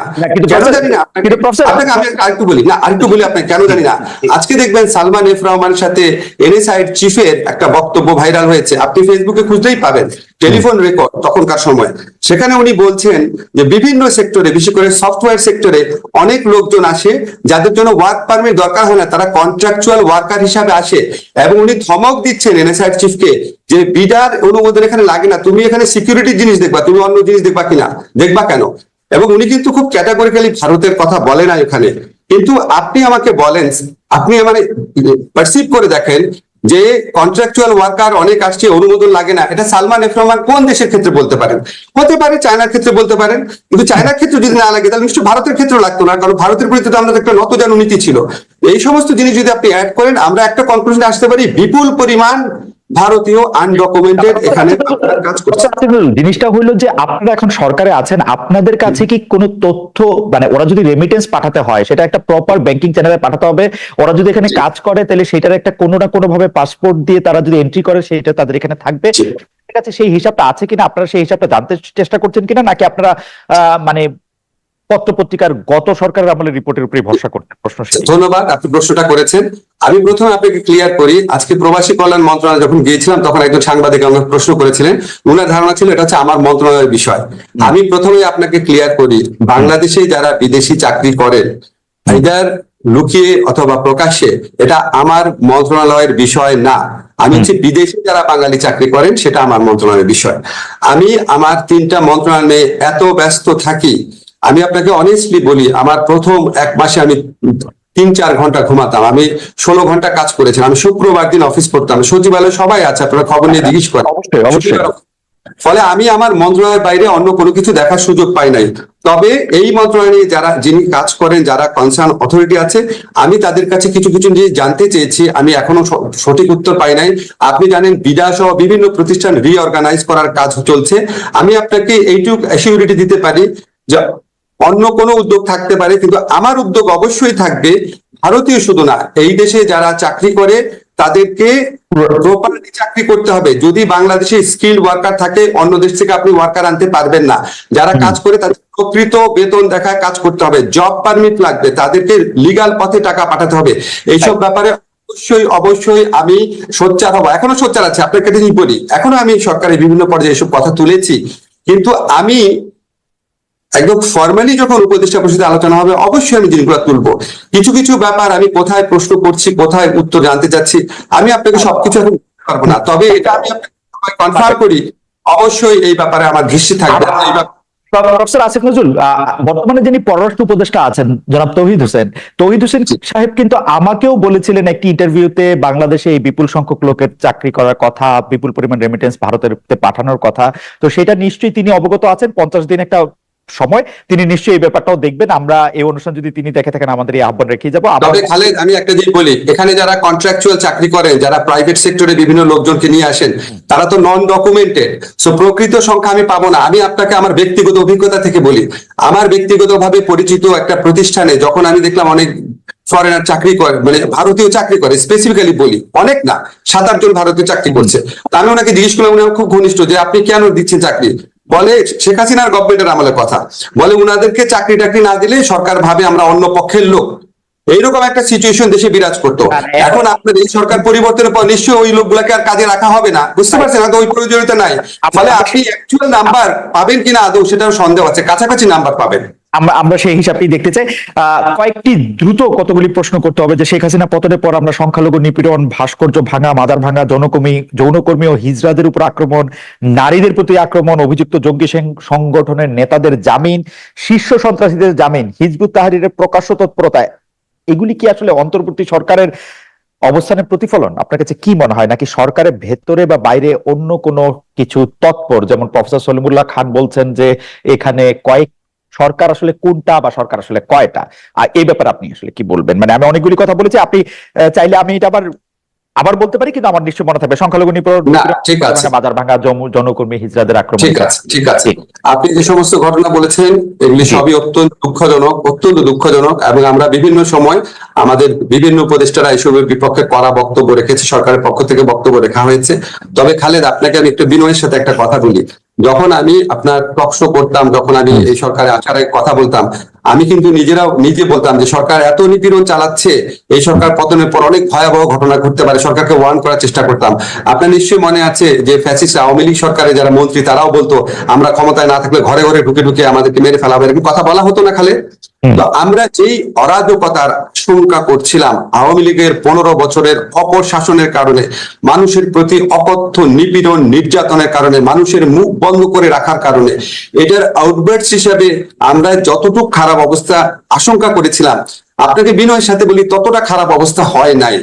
কেন জানি না? আপনাকে আমি আরেকটু বলি আপনাকে কেন জানি না। আজকে দেখবেন সালমান এফ রহমানের সাথে এনএসআই চিফের একটা বক্তব্য ভাইরাল হয়েছে, আপনি ফেসবুকে খুঁজলেই পাবেন, টেলিফোন রেকর্ড তখনকার সময়। সেখানে উনি বলছেন যে বিভিন্ন সেক্টরে, বিশেষ করে সফটওয়্যার সেক্টরে অনেক লোকজন আসে যাদের জন্য ওয়ার্ক পারমিট দরকার হয় না, তারা কন্ট্রাকচুয়াল ওয়ার্কার হিসাবে আসে। এবং উনি ধমক দিচ্ছেন এনএসআই চিফকে যে বিডার অনুমোদন এখানে লাগে না, তুমি এখানে সিকিউরিটি জিনিস দেখবা, তুমি অন্য জিনিস দেখবা কেন? এবং উনি কিন্তু খুব ক্যাটাগরিক্যালি ভারতের কথা বলে না এখানে। কিন্তু আপনি আমাকে বলেন, আপনি মানে পারসিভ করে দেখেন যে কন্ট্রাকচুয়াল ওয়ার্কার অনেক আসছে, অনুমোদন লাগে না, এটা সালমান এফ রহমান কোন দেশের ক্ষেত্রে বলতে পারেন? হতে পারে চায়নার ক্ষেত্রে বলতে পারেন, কিন্তু চায়নার ক্ষেত্রে যদি না লাগে তাহলে নিশ্চয়ই ভারতের ক্ষেত্রে লাগতো না, কারণ ভারতের প্রতি তো আমাদের একটা নতজানু নীতি ছিল। এই সমস্ত জিনিস যদি আপনি অ্যাড করেন, আমরা একটা কনক্লুশনে আসতে পারি, বিপুল পরিমাণ ভারতীয় আনডকুমেন্টেড এখানে কাজ করছে। জিনিসটা হইলো যে আপনারা এখন সরকারে আছেন, আপনাদের কাছে কি কোনো তথ্য, মানে ওরা যদি রেমিটেন্স পাঠাতে হয় সেটা একটা প্রপার ব্যাংকিং চ্যানেলে পাঠাতে হবে, ওরা যদি এখানে কাজ করে তাহলে সেটার একটা কোনো না কোনো ভাবে পাসপোর্ট দিয়ে তারা যদি এন্ট্রি করে সেটা তাদের এখানে থাকবে, ঠিক আছে? সেই হিসাবটা আছে কিনা, আপনারা সেই হিসাবটা জানতে চেষ্টা করছেন কিনা, নাকি আপনারা মানে পত্র পত্রিকার গত সরকারের আমলের রিপোর্টের উপরে ভরসা করতেন? প্রশ্ন। ধন্যবাদ, আপনি প্রশ্নটা করেছেন। আমি প্রথমে আপনাকে ক্লিয়ার করি, আজকে প্রবাসী কল্যাণ মন্ত্রণালয় যখন গিয়েছিলাম তখন একজন সাংবাদিক আমাকে প্রশ্ন করেছিলেন, ওনার ধারণা ছিল এটা হচ্ছে আমার মন্ত্রণালয়ের বিষয়। আমি প্রথমে আপনাকে ক্লিয়ার করি, বাংলাদেশে যারা বিদেশি চাকরি করেন আইদার লুকিয়ে অথবা প্রকাশ্যে, এটা আমার মন্ত্রণালয়ের বিষয় না। আমি হচ্ছে বিদেশে যারা বাঙালি চাকরি করেন সেটা আমার মন্ত্রণালয়ের বিষয়। আমি আমার 3টা মন্ত্রণালয় নিয়ে এত ব্যস্ত থাকি, আমি আপনাকে অনেস্টলি বলি, আমার প্রথম 1 মাসে আমি 3-4 ঘন্টা ঘুমাতাম, আমি 16 ঘন্টা কাজ করেছিলাম, আমি শুক্রবার দিন অফিস করতাম, সচিবালয়ে সবাই আছে, আপনারা খবর নিয়ে জিজ্ঞেস করেন। ফলে আমি আমার মন্ত্রণালয়ের বাইরে অন্য কোনো কিছু দেখার সুযোগ পাই নাই। তবে এই মন্ত্রণালয়ে যিনি কাজ করেন, যারা কনসার্ন অথরিটি আছে, আমি তাদের কাছে কিছু জিনিস জানতে চেয়েছি, আমি এখনো সঠিক উত্তর পাই নাই। আপনি জানেন বিডা সহ বিভিন্ন প্রতিষ্ঠান রিঅর্গানাইজ করার কাজ চলছে। আমি আপনাকে এইটুকু অ্যাসিউরিটি দিতে পারি যে অন্য কোনো উদ্যোগ থাকতে পারে, কিন্তু আমার উদ্যোগ অবশ্যই থাকবে ভারতীয় শুধু না, এই দেশে যারা চাকরি করে তাদেরকে প্রপারলি চাকরি করতে হবে। যদি বাংলাদেশে স্কিল ওয়ার্কার থাকে, অন্য দেশ থেকে আপনি ওয়ার্কার আনতে পারবেন না। যারা কাজ করে তাদের প্রকৃত বেতন দেখায় কাজ করতে হবে, জব পারমিট লাগবে, তাদেরকে লিগাল পথে টাকা পাঠাতে হবে। এইসব ব্যাপারে অবশ্যই আমি সোচ্চার হবো, এখনো সোচ্চার আছে। আপনার কাছে বলি, এখনো আমি সরকারের বিভিন্ন পর্যায়ে এসব কথা তুলেছি, কিন্তু আমি একদম ফর্মালি যখন উপদেষ্টা পরিষদে আলোচনা হবে অবশ্যই আমি জিনিসগুলো তুলবো। কিছু কিছু ব্যাপার আমি কোথায় প্রশ্ন করছি, কোথায় উত্তর জানতে চাচ্ছি, আমি আপনাকে সবকিছু এখন বলতে পারবো না, তবে এটা আমি আপনাকে কনফার্ম করি অবশ্যই এই ব্যাপারে আমার দৃষ্টি থাকবে। এই ব্যাপারে প্রফেসর আসিফ নজরুল, বর্তমানে যিনি পররাষ্ট্র উপদেষ্টা আছেন জনাব তৌহিদ হোসেন সাহেব কিন্তু আমাকেও বলেছিলেন একটি ইন্টারভিউতে বাংলাদেশে এই বিপুল সংখ্যক লোকের চাকরি করার কথা, বিপুল পরিমাণ রেমিটেন্স ভারতের পাঠানোর কথা। তো সেটা নিশ্চয়ই তিনি অবগত আছেন। 50 দিন একটা সময়, তিনি নিশ্চয়ই এই ব্যাপারটাও দেখবেন। আমরা এই অনুষ্ঠান যদি তিনি দেখে থাকেন আমাদের এই আহ্বান রেখে যাবো। তবে খালেদ, আমি একটা জিনিস বলি, এখানে যারা কন্ট্রাকচুয়াল চাকরি করেন, যারা প্রাইভেট সেক্টরে বিভিন্ন লোকজনকে নিয়ে আসেন, তারা তো নন ডকুমেন্টেড। সো প্রকৃত সংখ্যা আমি পাবো না। আমি আপনাকে আমার ব্যক্তিগত অভিজ্ঞতা থেকে বলি, আমার ব্যক্তিগতভাবে পরিচিত একটা প্রতিষ্ঠানে যখন আমি দেখলাম অনেক ফরেনার চাকরি করে, মানে ভারতীয় চাকরি করে, স্পেসিফিক্যালি বলি অনেক না, 7-8 জন ভারতীয় চাকরি করছে। তা আমি ওনাকে জিজ্ঞেস করলাম, উনি আমার খুব ঘনিষ্ঠ, যে আপনি কেন দিচ্ছেন চাকরি? বলে শেখ হাসিনার গভর্নমেন্টের আমলের কথা, বলে উনাদেরকে চাকরি টাকরি না দিলে সরকার ভাবে আমরা অন্য পক্ষের লোক। এইরকম একটা সিচুয়েশন দেশে বিরাজ করতো। এখন আপনার এই সরকার পরিবর্তনের পর নিশ্চয়ই ওই লোকগুলাকে আর কাজে রাখা হবে না, বুঝতে পারছেন? হয়তো ওই প্রয়োজনীয়তা নাই। ফলে আপনি অ্যাকচুয়াল নাম্বার পাবেন কিনা আদৌ সেটাও সন্দেহ আছে, কাছাকাছি নাম্বার পাবেন। আমরা সেই হিসাবটি দেখতে চাই। কয়েকটি দ্রুত কতগুলি প্রশ্ন করতে হবে। যে শেখ হাসিনা পতনের পর আমরা সংখ্যালঘু নিপীড়ন, ভাস্কর্য ভাঙা, মাদার ভাঙা, যৌনকর্মী ও হিজড়াদের উপর আক্রমণ, নারীদের প্রতি আক্রমণ, অভিযুক্ত জঙ্গি সংগঠনের নেতাদের জামিন, শীর্ষ সন্ত্রাসীদের জামিন, হিজবুত তাহরীরের প্রকাশ্য তৎপরতা, এগুলি কি আসলে অন্তর্বর্তী সরকারের অবস্থানের প্রতিফলন? আপনার কাছে কি মনে হয়, নাকি সরকারের ভেতরে বা বাইরে অন্য কোনো কিছু তৎপর? যেমন প্রফেসর সলিমুল্লাহ খান বলছেন যে এখানে সরকার আসলে কোনটা বা সরকার আসলে কয়টা, আর এই ব্যাপারে আপনি আসলে কি বলবেন? মানে আমি অনেকগুলি কথা বলেছি, আপনি চাইলে আমি এটা আবার বলতে পারি, কিন্তু আমার নিশ্চয় মনে থাকবে সংখ্যালঘু নিপীড়ন, ঠিক আছে, মাদার ভাঙা, যৌনকর্মী, হিজড়াদের আক্রমণ। ঠিক আছে, ঠিক আছে। আপনি যে সমস্ত ঘটনা বলেছেন এগুলি সবই অত্যন্ত দুঃখজনক, এবং আমরা বিভিন্ন সময় আমাদের বিভিন্ন উপদেষ্টারা এসবের বিপক্ষে কড়া বক্তব্য রেখেছে, সরকারের পক্ষ থেকে বক্তব্য রেখা হয়েছে। তবে খালেদ, আপনাকে আমি একটু বিনয়ের সাথে একটা কথা বলি, যখন আমি আপনার টক শো করতাম, যখন আমি এই সরকারে আসার আগে কথা বলতাম, আমি কিন্তু নিজে বলতাম যে সরকার এত নিপীড়ন চালাচ্ছে, এই সরকার পতনের পর অনেক ভয়াবহ ঘটনা ঘটতে পারে, সরকারকে ওয়ার্ন করার চেষ্টা করতাম। আপনার নিশ্চয়ই মনে আছে যে ফ্যাসিস্ট আওয়ামী লীগ সরকারের যারা মন্ত্রী তারাও বলতো আমরা ক্ষমতায় না থাকলে ঘরে ঘরে ঢুকে ঢুকে আমাদেরকে মেরে ফেলা হবে, এরকম কথা বলা হতো না খালে? তো আমরা যেই অরাজকতার আশঙ্কা করছিলাম আওয়ামী লীগের 15 বছরের অপশাসনের কারণে, মানুষের প্রতি অকথ্য নিপীড়ন নির্যাতনের কারণে, মানুষের মুখ বন্ধ করে রাখার কারণে, এটার আউটবার্টস হিসেবে আমরা যতটুকু খারাপ অবস্থা আশঙ্কা করেছিলাম, আপনাকে বিনয়ের সাথে বলি ততটা খারাপ অবস্থা হয় নাই।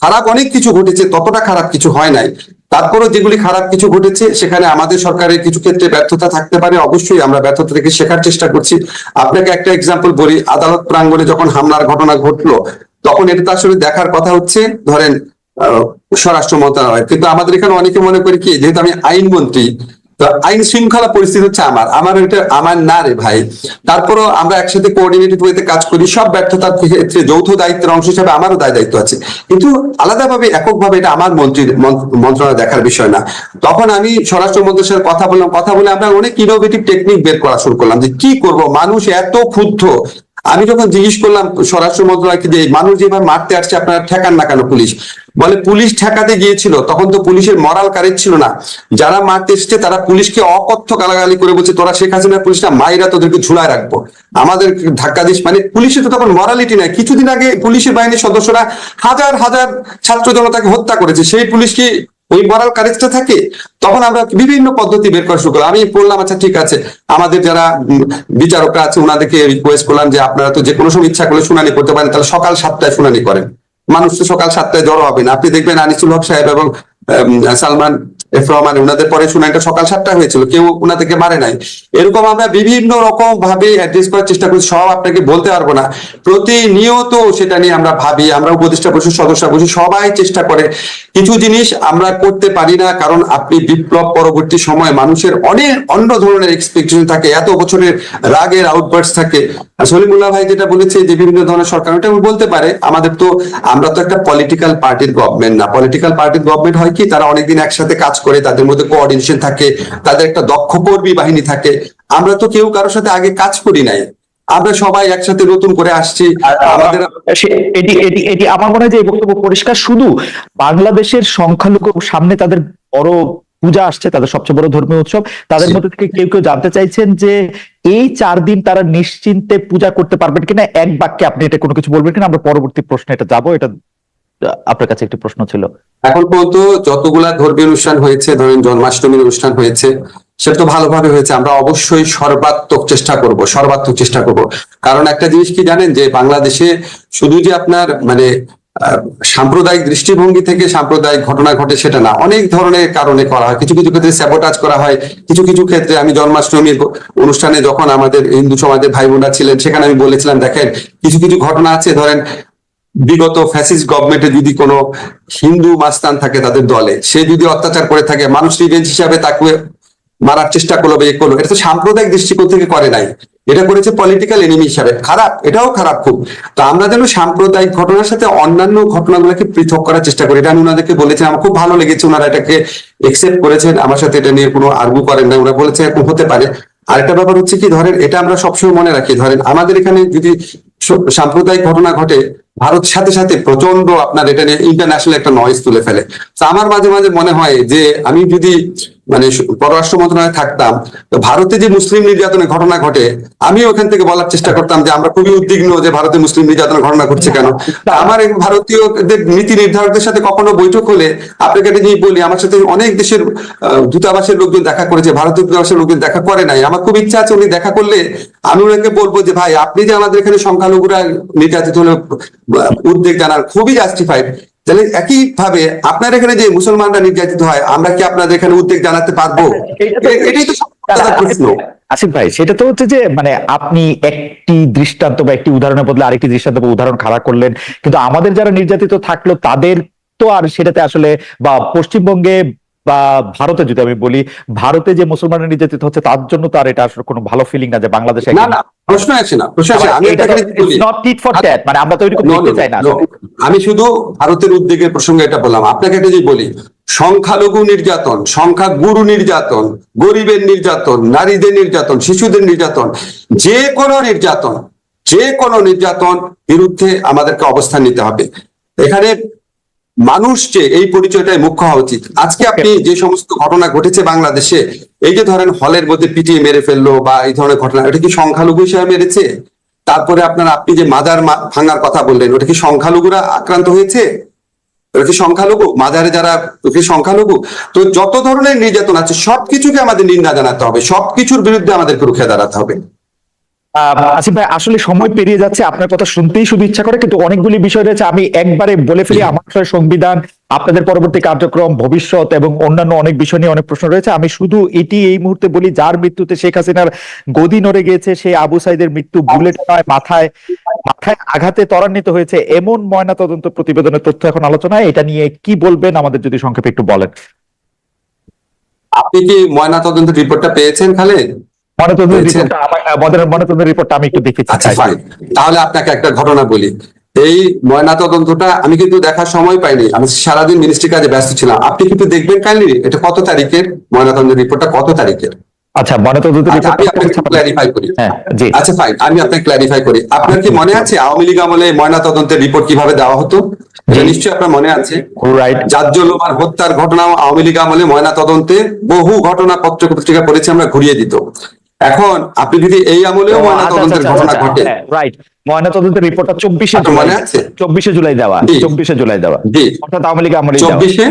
খারাপ অনেক কিছু ঘটেছে, ততটা খারাপ কিছু হয় নাই। তারপরও যেগুলি খারাপ কিছু ঘটেছে সেখানে আমাদের সরকারের কিছু ক্ষেত্রে ব্যর্থতা থাকতে পারে, অবশ্যই আমরা ব্যর্থতা থেকে শেখার চেষ্টা করছি। আপনাকে একটা এক্সাম্পল বলি, আদালত প্রাঙ্গণে যখন হামলার ঘটনা ঘটলো, তখন এটা তো আসলে দেখার কথা হচ্ছে ধরেন স্বরাষ্ট্র মন্ত্রণালয়, কিন্তু আমাদের এখানে অনেকে মনে করি কি, যেহেতু আমি আইনমন্ত্রী, তো আইন শৃঙ্খলা পরিস্থিতি হচ্ছে আমার এটা আমার না রে ভাই। তারপরও আমরা একসাথে কোঅর্ডিনেটেড ওয়েতে কাজ করি, সব ব্যর্থতার ক্ষেত্রে যৌথ দায়িত্বের অংশ হিসেবে আমারও দায়িত্ব আছে, কিন্তু আলাদাভাবে এককভাবে এটা আমার মন্ত্রণালয় দেখার বিষয় না। তখন আমি স্বরাষ্ট্রমন্ত্রীর সাথে কথা বলে আমরা অনেক ইনোভেটিভ টেকনিক বের করা শুরু করলাম যে কি করব, মানুষ এত ক্ষুব্ধ। আমি যখন জিজ্ঞেস করলাম স্বরাষ্ট্র মন্ত্রণালয়কে যে মানুষ যেভাবে মারতে আসছে আপনারা ঠেকান না কেন? পুলিশ বলে পুলিশ ঠেকাতে গিয়েছিল, তখন তো পুলিশের মরাল কারেজ ছিল না, যারা মারতে এসছে তারা পুলিশকে অকথ্য গালাগালি করে বলছে তোরা শেখ হাসিনা পুলিশ না, মাইরা তোদেরকে ঝুলায় রাখবো, আমাদের ধাক্কা দিস। মানে পুলিশের তো তখন মরালিটি নাই। কিছুদিন আগে পুলিশের বাহিনীর সদস্যরা হাজার হাজার ছাত্র জনতাকে হত্যা করেছে, সেই পুলিশ কি ওই মরাল কারেজটা থাকে? তখন আমরা বিভিন্ন পদ্ধতি বের করা শুরু করলাম। আমি বললাম আচ্ছা ঠিক আছে, আমাদের যারা বিচারকরা আছে ওনাদেরকে রিকোয়েস্ট করলাম যে আপনারা তো যে কোনো সময় ইচ্ছা করলে শুনানি করতে পারেন, তাহলে সকাল 7টায় শুনানি করেন। মানুষ তো সকাল 7টায় জড়ো হবে না। আপনি দেখবেন আনিসুল হক সাহেব এবং সালমান এফ রহমান ওনাদের পরে শুনানিটা সকাল 7টায় হয়েছিল, কেউ ওনাদেরকে মারে নাই। এরকম আমরা বিভিন্ন রকম ভাবে অ্যাড্রেস করার চেষ্টা করি, সব আপনাকে বলতে পারবো না। প্রতিনিয়ত সেটা নিয়ে আমরা ভাবি, আমরা উপদেষ্টা পরিষদ সদস্যরা বসে সবাই চেষ্টা করে। কিছু জিনিস আমরা করতে পারি না, কারণ আপনি বিপ্লব পরবর্তী সময় মানুষের অনেক অন্য ধরনের এক্সপেকটেশন থাকে, এত বছরের রাগের আউটবার্টস থাকে। সলিমুল্লাহ ভাই যেটা বলেছে যে বিভিন্ন ধরনের সরকার, ওটা বলতে পারে। আমরা তো একটা পলিটিক্যাল পার্টির গভর্নমেন্ট না। পলিটিক্যাল পার্টির গভর্নমেন্ট হয় কি, তারা অনেকদিন একসাথে কাজ করে, তাদের মধ্যে কোঅর্ডিনেশন থাকে, তাদের একটা দক্ষ কর্মী বাহিনী থাকে। আমরা তো কেউ কারোর সাথে আগে কাজ করি নাই, আমরা সবাই একসাথে নতুন করে আসছি। আমাদের এটি আমার মনে হয় যে এই বক্তব্য পরিষ্কার। শুধু বাংলাদেশের সংখ্যালঘু সামনে তাদের বড় পূজা আসছে, তাদের সবচেয়ে বড় ধর্মীয় উৎসব। তাদের মধ্যে থেকে কেউ কেউ জানতে চাইছেন যে এই 4 দিন তারা নিশ্চিন্তে পূজা করতে পারবেন কিনা, এক বাক্যে আপনি এটা কোনো কিছু বলবেন কিনা। আমরা পরবর্তী প্রশ্নে এটা যাবো। এটা আপনার কাছে একটি প্রশ্ন ছিল। এখন পর্যন্ত যতগুলা ধর্মীয় অনুষ্ঠান হয়েছে, ধরেন জন্মাষ্টমীর অনুষ্ঠান হয়েছে, সেটা তো ভালোভাবে হয়েছে। আমরা অবশ্যই সর্বাত্মক চেষ্টা করব। কারণ একটা জিনিস কি জানেন, যে বাংলাদেশে শুধু যে আপনার মানে সাম্প্রদায়িক দৃষ্টিভঙ্গি থেকে সাম্প্রদায়িক ঘটনা ঘটে সেটা না, অনেক ধরনের কারণে করা হয়। কিছু কিছু ক্ষেত্রে স্যাবোটাজ করা হয়, কিছু কিছু ক্ষেত্রে আমি জন্মাষ্টমীর অনুষ্ঠানে যখন আমাদের হিন্দু সমাজের ভাই বোনরা ছিলেন, সেখানে আমি বলেছিলাম দেখেন কিছু কিছু ঘটনা আছে, ধরেন বিগত ফ্যাসিস্ট গভর্নমেন্টে যদি কোনো হিন্দু মাস্তান থাকে তাদের দলে, সে যদি অত্যাচার করে থাকে, মানুষ রিভেঞ্জ হিসাবে তাকে মারার চেষ্টা করলো বা করলো, এটা তো সাম্প্রদায়িক দৃষ্টিকোণ থেকে করে নাই, এটা করেছে পলিটিক্যাল এনিমি হিসাবে। খারাপ, এটাও খারাপ খুব। তো আমরা যেন সাম্প্রদায়িক ঘটনার সাথে অন্যান্য ঘটনাগুলোকে পৃথক করার চেষ্টা করি। এটা আমি ওনাদেরকে বলেছি, আমার খুব ভালো লেগেছে, ওনারা এটাকে একসেপ্ট করেছেন, আমার সাথে এটা নিয়ে কোনো আর্গু করেন না। ওরা বলেছে এরকম হতে পারে। আরেকটা ব্যাপার হচ্ছে কি, ধরেন এটা আমরা সবসময় মনে রাখি, ধরেন আমাদের এখানে যদি সাম্প্রদায়িক ঘটনা ঘটে, ভারত সাথে সাথে প্রচন্ড আপনার এটা নিয়ে ইন্টারন্যাশনাল একটা নয়েজ তুলে ফেলে। তো আমার মাঝে মাঝে মনে হয় যে আমি যদি মানে পররাষ্ট্র মন্ত্রণালয়ে থাকতাম, তো ভারতে যে মুসলিম নির্যাতনের ঘটনা ঘটে, আমি ওখান থেকে বলার চেষ্টা করতাম যে আমরা খুবই উদ্বিগ্ন যে ভারতে মুসলিম নির্যাতনের ঘটনা ঘটছে কেন। তা আমার এই ভারতীয়দের নীতি নির্ধারকদের সাথে কখনো বৈঠক হলে আপনাকে একটা জিনিস বলি, আমার সাথে অনেক দেশের দূতাবাসের লোকজন দেখা করেছে, ভারতীয় দূতাবাসের লোকজন দেখা করে নাই। আমার খুব ইচ্ছা আছে উনি দেখা করলে আমি ওনাকে বলবো যে ভাই, আপনি যে আমাদের এখানে সংখ্যালঘুরা নির্যাতিত হলে উদ্বেগ জানার খুবই জাস্টিফাইড, তাহলে একই ভাবে আপনার এখানে যে মুসলমানরা নির্যাতিত হয়, আমরা কি আপনাদের এখানে উদ্বেগ জানাতে পারবো? এটাই তো প্রশ্ন। আসিফ ভাই, সেটা তো হচ্ছে যে মানে আপনি একটি দৃষ্টান্ত বা একটি উদাহরণের বদলে আরেকটি দৃষ্টান্ত বা উদাহরণ খাড়া করলেন, কিন্তু আমাদের যারা নির্যাতিত থাকলো তাদের তো আর সেটাতে আসলে, বা পশ্চিমবঙ্গে বা ভারতে যদি আমি বলি, ভারতে যে মুসলমানরা নির্যাতিত হচ্ছে তার জন্য তো আর এটা আসলে কোনো ভালো ফিলিং না যে বাংলাদেশে না না, প্রশ্ন আসে না। আমি মানে আমরা তো ওইরকম দেখতে চাই না। আমি শুধু ভারতের উদ্বেগের প্রসঙ্গে এটা বললাম। আপনাকে একটা যে বলি, সংখ্যালঘু নির্যাতন, সংখ্যাগুরু নির্যাতন, গরিবের নির্যাতন, নারীদের নির্যাতন, শিশুদের নির্যাতন, যে কোনো নির্যাতন বিরুদ্ধে আমাদেরকে অবস্থান নিতে হবে। এখানে মানুষ যে এই পরিচয়টাই মুখ্য হওয়া উচিত। আজকে আপনি যে সমস্ত ঘটনা ঘটেছে বাংলাদেশে, এই যে ধরেন হলের মধ্যে পিটিয়ে মেরে ফেললো বা এই ধরনের ঘটনা, এটা কি সংখ্যালঘু হিসেবে মেরেছে? তারপরে আপনি যে মাজার ভাঙার কথা বললেন, ওটা কি সংখ্যালঘুরা আক্রান্ত হয়েছে? ওটা কি সংখ্যালঘু? মাজারে যারা কি সংখ্যালঘু? তো যত ধরনের নির্যাতন আছে সবকিছুকে আমাদের নিন্দা জানাতে হবে, সবকিছুর বিরুদ্ধে আমাদেরকে রুখে দাঁড়াতে হবে। আসিফ ভাই, আসলে সময় পেরিয়ে যাচ্ছে, আপনার কথা শুনতেই শুধু ইচ্ছা করে, কিন্তু অনেকগুলি বিষয় রয়েছে। আমি একবারে বলে ফেলি, আমার সংবিধান, আপনাদের পরবর্তী কার্যক্রম, ভবিষ্যৎ এবং অন্যান্য অনেক বিষয় নিয়ে অনেক প্রশ্ন রয়েছে। আমি শুধু এটি এই মুহূর্তে বলি, যার মৃত্যুতে শেখ হাসিনার গদি নড়ে গিয়েছে, সেই আবু সাইদের মৃত্যু বুলেট মাথায় আঘাতে ত্বরান্বিত হয়েছে, এমন ময়নাতদন্ত প্রতিবেদনের তথ্য এখন আলোচনায়। এটা নিয়ে কি বলবেন আমাদের যদি সংক্ষেপে একটু বলেন। আপনি কি ময়নাতদন্ত রিপোর্টটা পেয়েছেন খালেদ? ময়নাতদন্তের রিপোর্টটা আমি একটু দেখেছি। আচ্ছা ফাইন, তাহলে আপনাকে একটা ঘটনা বলি। এই ময়নাতদন্তটা আমি কিন্তু দেখার সময় পাইনি, আমি সারাদিন মিনিস্ট্রি কাজে ব্যস্ত ছিলাম। আপনি কিন্তু দেখবেন কাইন্ডলি, এটা কত তারিখের ময়নাতদন্তের রিপোর্টটা, কত তারিখের? আচ্ছা, ময়নাতদন্তের ক্ল্যারিফাই করি। আচ্ছা ফাইন, আমি আপনাকে ক্ল্যারিফাই করি। আপনার কি মনে আছে আওয়ামী লীগ আমলে ময়নাতদন্তের রিপোর্ট কিভাবে দেওয়া হতো? নিশ্চয়ই আপনার মনে আছে। জাজ্জুলুমার হত্যার ঘটনা আওয়ামী লীগ আমলে ময়নাতদন্তে বহু ঘটনা পত্রিকা পড়েছে, আমরা ঘুরিয়ে দিত। এখন আপনি যদি এই আমলেও ময়নাতদন্তের ঘটনা ঘটে, রাইট, ময়নাতদন্তের রিপোর্টটা 24শে জুলাই দেওয়া, 24শে জুলাই দেওয়া, অর্থাৎ আওয়ামী লীগ আমলে 24শে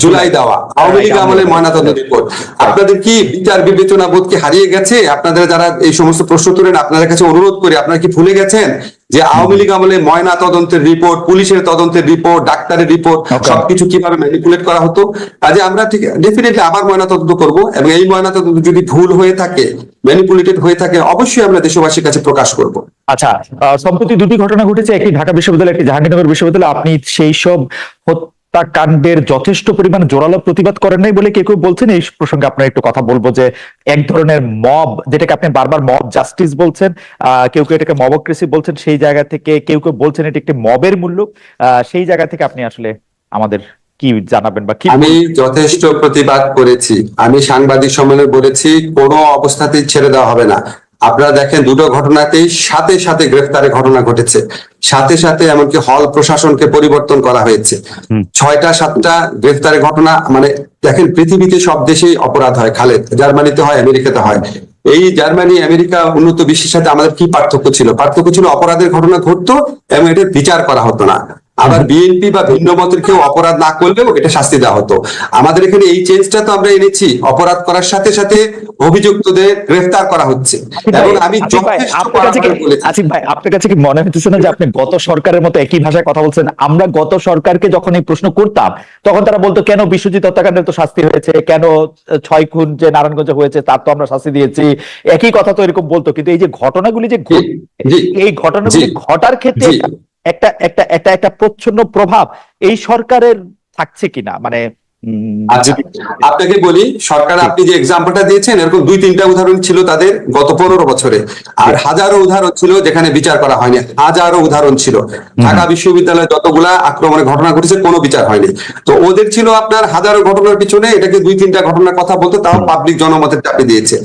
জুলাই দেওয়া আওয়ামী লীগ আমলের ময়নাতদন্ত রিপোর্ট। আপনাদের কি বিচার বিবেচনা বোধ কি হারিয়ে গেছে? আপনাদের যারা এই সমস্ত প্রশ্ন তোলেন, আপনাদের কাছে অনুরোধ করে, আপনারা কি ভুলে গেছেন যে আওয়ামী লীগ আমলে ময়না তদন্তের রিপোর্ট, পুলিশের তদন্তের রিপোর্ট, ডাক্তারের রিপোর্ট, সবকিছু কিভাবে ম্যানিপুলেট করা হতো? কাজে আমরা ঠিক ডেফিনেটলি আবার ময়না তদন্ত করবো, এবং এই ময়না তদন্ত যদি ভুল হয়ে থাকে, ম্যানিপুলেটেড হয়ে থাকে, অবশ্যই আমরা দেশবাসীর কাছে প্রকাশ করব। আচ্ছা, সম্প্রতি দুটি ঘটনা ঘটেছে, একটি ঢাকা বিশ্ববিদ্যালয়, একটি জাহাঙ্গীরনগর বিশ্ববিদ্যালয়। আপনি সেই সব হত্যাকাণ্ডের যথেষ্ট পরিমাণ জোরালো প্রতিবাদ করেন নাই বলে কেউ কেউ বলছেন। এই প্রসঙ্গে আপনার একটু কথা বলবো যে এক ধরনের মব, যেটাকে আপনি বারবার মব জাস্টিস বলছেন, কেউ কেউ এটাকে মবক্রেসি বলছেন, সেই জায়গা থেকে কেউ কেউ বলছেন এটি একটি মবের মূল্য, সেই জায়গা থেকে আপনি আসলে আমাদের কি জানাবেন বা কি? আমি যথেষ্ট প্রতিবাদ করেছি, আমি সাংবাদিক সম্মেলনে বলেছি কোনো অবস্থাতেই ছেড়ে দেওয়া হবে না। আপনারা দেখেন দুটো ঘটনাতেই সাথে সাথে গ্রেফতারের ঘটনা ঘটেছে, সাথে সাথে এমনকি হল প্রশাসনকে পরিবর্তন করা হয়েছে। 6টা-7টা গ্রেফতারের ঘটনা, মানে দেখেন পৃথিবীতে সব দেশেই অপরাধ হয় খালেদ, জার্মানিতে হয়, আমেরিকাতে হয়। এই জার্মানি আমেরিকা উন্নত বিশ্বের সাথে আমাদের কি পার্থক্য ছিল? পার্থক্য ছিল অপরাধের ঘটনা ঘটতো এবং এটার বিচার করা হতো না। আবার বিএনপি বা ভিন্ন মতের কেউ অপরাধ না করলেও এটা শাস্তি দেওয়া হতো। আমাদের এখানে এই চেঞ্জটা তো আমরা এনেছি, অপরাধ করার সাথে সাথে অভিযুক্তদের গ্রেফতার করা হচ্ছে। এবং আমি আসিফ ভাই, আপনার কাছে কি মনে হচ্ছে না যে আপনি গত সরকারের মতো একই ভাষায় কথা বলছেন? আমরা গত সরকারকে যখন এই প্রশ্ন করতাম তখন তারা বলতো কেন বিশ্বজিৎ হত্যাকাণ্ডের তো শাস্তি হয়েছে, কেন 6 খুন যে নারায়ণগঞ্জে হয়েছে তার তো আমরা শাস্তি দিয়েছি, একই কথা তো এরকম বলতো। কিন্তু এই যে ঘটনাগুলি যে এই ঘটনাগুলি ঘটার ক্ষেত্রে একটা একটা একটা একটা প্রচ্ছন্ন প্রভাব এই সরকারের থাকছে কিনা, মানে আপনাকে বলি, সরকার আপনি যে এক্সাম্পলটা দিয়েছেন এরকম 2-3টা উদাহরণ ছিল তাদের গত 15 বছরে, আর হাজারো উদাহরণ ছিল যেখানে বিচার করা হয়নি, হাজারো উদাহরণ ছিল। ঢাকা বিশ্ববিদ্যালয়ে যতগুলা আক্রমণের ঘটনা ঘটেছে কোনো বিচার হয়নি। তো ওদের ছিল আপনার হাজারো ঘটনার পিছনে এটাকে 2-3টা ঘটনার কথা বলতো, তাও পাবলিক জনমতের চাপে দিয়েছে।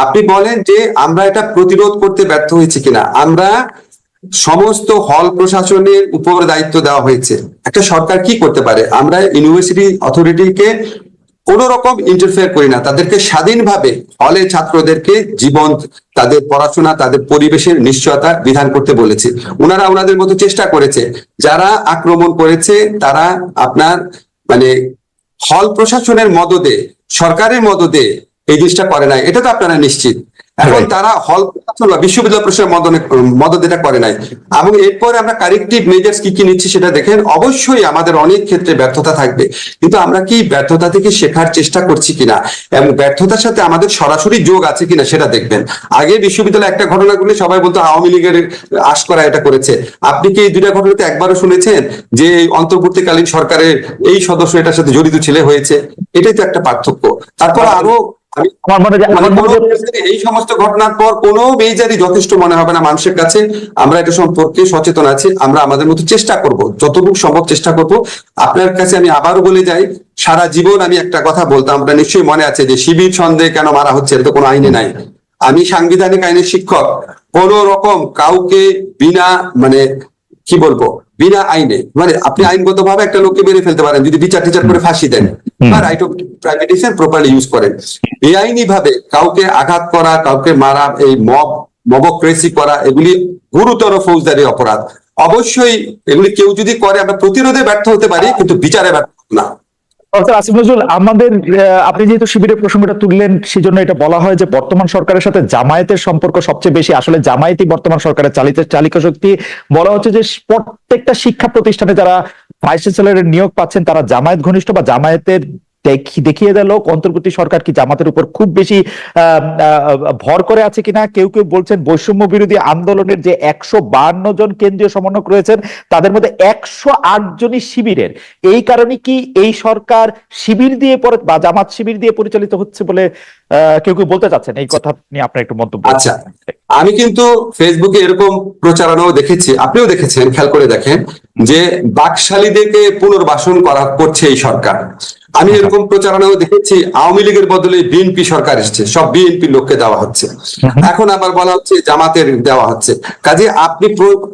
আপনি বলেন যে আমরা এটা প্রতিরোধ করতে ব্যর্থ হয়েছি কিনা? আমরা সমস্ত হল প্রশাসনের উপর দায়িত্ব দেওয়া হয়েছে। একটা সরকার কি করতে পারে? আমরা ইউনিভার্সিটি অথরিটিকে কোন রকম ইন্টারফেয়ার করি না, তাদেরকে স্বাধীনভাবে হলে ছাত্রদেরকে জীবন, তাদের পড়াশোনা, তাদের পরিবেশের নিশ্চয়তা বিধান করতে বলেছি। ওনারা ওনাদের মতো চেষ্টা করেছে। যারা আক্রমণ করেছে তারা আপনার মানে হল প্রশাসনের মদদে, সরকারের মদদে এই জিনিসটা করে নাই, এটা তো আপনারা নিশ্চিত। এখন তারা হল বিশ্ববিদ্যালয় প্রশাসনের মদত এটা করে নাই। এবং এরপরে আমরা কারেক্টিভ মেজার্স কি কি নিচ্ছি সেটা দেখেন। অবশ্যই আমাদের অনেক ক্ষেত্রে ব্যর্থতা থাকবে, কিন্তু আমরা কি ব্যর্থতা থেকে শেখার চেষ্টা করছি কিনা এবং ব্যর্থতার সাথে আমাদের সরাসরি যোগ আছে কিনা সেটা দেখবেন। আগে বিশ্ববিদ্যালয়ে একটা ঘটনা করলে সবাই বলতো আওয়ামী লীগের আশকরা এটা করেছে। আপনি কি এই 2টা ঘটনাতে একবারও শুনেছেন যে অন্তর্বর্তীকালীন সরকারের এই সদস্য এটার সাথে জড়িত ছেলে হয়েছে? এটাই তো একটা পার্থক্য। তারপর আরো এই সমস্ত ঘটনার পর কোনো মেজারই যথেষ্ট মনে হবে না মানুষের কাছে। আমরা এটা সম্পর্কে সচেতন আছি, আমরা আমাদের মতো চেষ্টা করব, যতটুকু সম্ভব চেষ্টা করব। আপনার কাছে আমি আবারও বলে যাই, সারা জীবন আমি একটা কথা বলতাম, আমরা নিশ্চয়ই মনে আছে যে শিবির সন্দেহে কেন মারা হচ্ছে, এটা তো কোনো আইনে নাই। আমি সাংবিধানিক আইনের শিক্ষক, কোন রকম কাউকে বিনা মানে কি বলবো বিনা আইনে, মানে আপনি আইনগত ভাবে একটা লোককে মেরে ফেলতে পারেন যদি বিচার টিচার করে ফাঁসি দেন বা right of privatisation properly use করেন। বেআইনি ভাবে কাউকে আঘাত করা, কাউকে মারা, এই মবক্রেসি করা, এগুলি গুরুতর ফৌজদারি অপরাধ। অবশ্যই এগুলি কেউ যদি করে আমরা প্রতিরোধে ব্যর্থ হতে পারি, কিন্তু বিচারে ব্যর্থ না। আসিফ নজরুল, আমাদের আপনি যেহেতু শিবিরের প্রসঙ্গটা তুললেন সেজন্য এটা বলা হয় যে বর্তমান সরকারের সাথে জামায়াতের সম্পর্ক সবচেয়ে বেশি। আসলে জামায়াতই বর্তমান সরকারের চালিকা শক্তি। বলা হচ্ছে যে প্রত্যেকটা শিক্ষা প্রতিষ্ঠানে যারা ভাইস চ্যান্সেলরের নিয়োগ পাচ্ছেন তারা জামায়াত ঘনিষ্ঠ বা জামায়াতের দেখিয়ে দিল। অন্তর্বর্তী সরকার কি জামাতের উপর খুব বেশি ভর করে আছে কিনা? কেউ কেউ বলছেন বৈষম্য বিরোধী আন্দোলনের যে 152 জন কেন্দ্রীয় সমন্বয়ক রয়েছেন তাদের মধ্যে 108 জনই শিবিরের। এই কারণে কি এই সরকার শিবির দিয়ে বা জামাত শিবির দিয়ে পরিচালিত হচ্ছে বলে কেউ কেউ বলতে চাচ্ছেন? এই কথা নিয়ে আপনার একটু মন্তব্য। আচ্ছা, আমি কিন্তু ফেসবুকে এরকম প্রচারণাও দেখেছি, আপনিও দেখেছেন, খেয়াল করে দেখেন যে বাকশালীদেরকে পুনর্বাসন করছে এই সরকার। আমি এরকম প্রচারণাও দেখেছি আওয়ামী লীগের বদলে বিএনপি সরকার এসেছে, সব বিএনপি লোককে দেওয়া হচ্ছে। এখন আবার বলা হচ্ছে জামাতের দেওয়া হচ্ছে। কাজে আপনি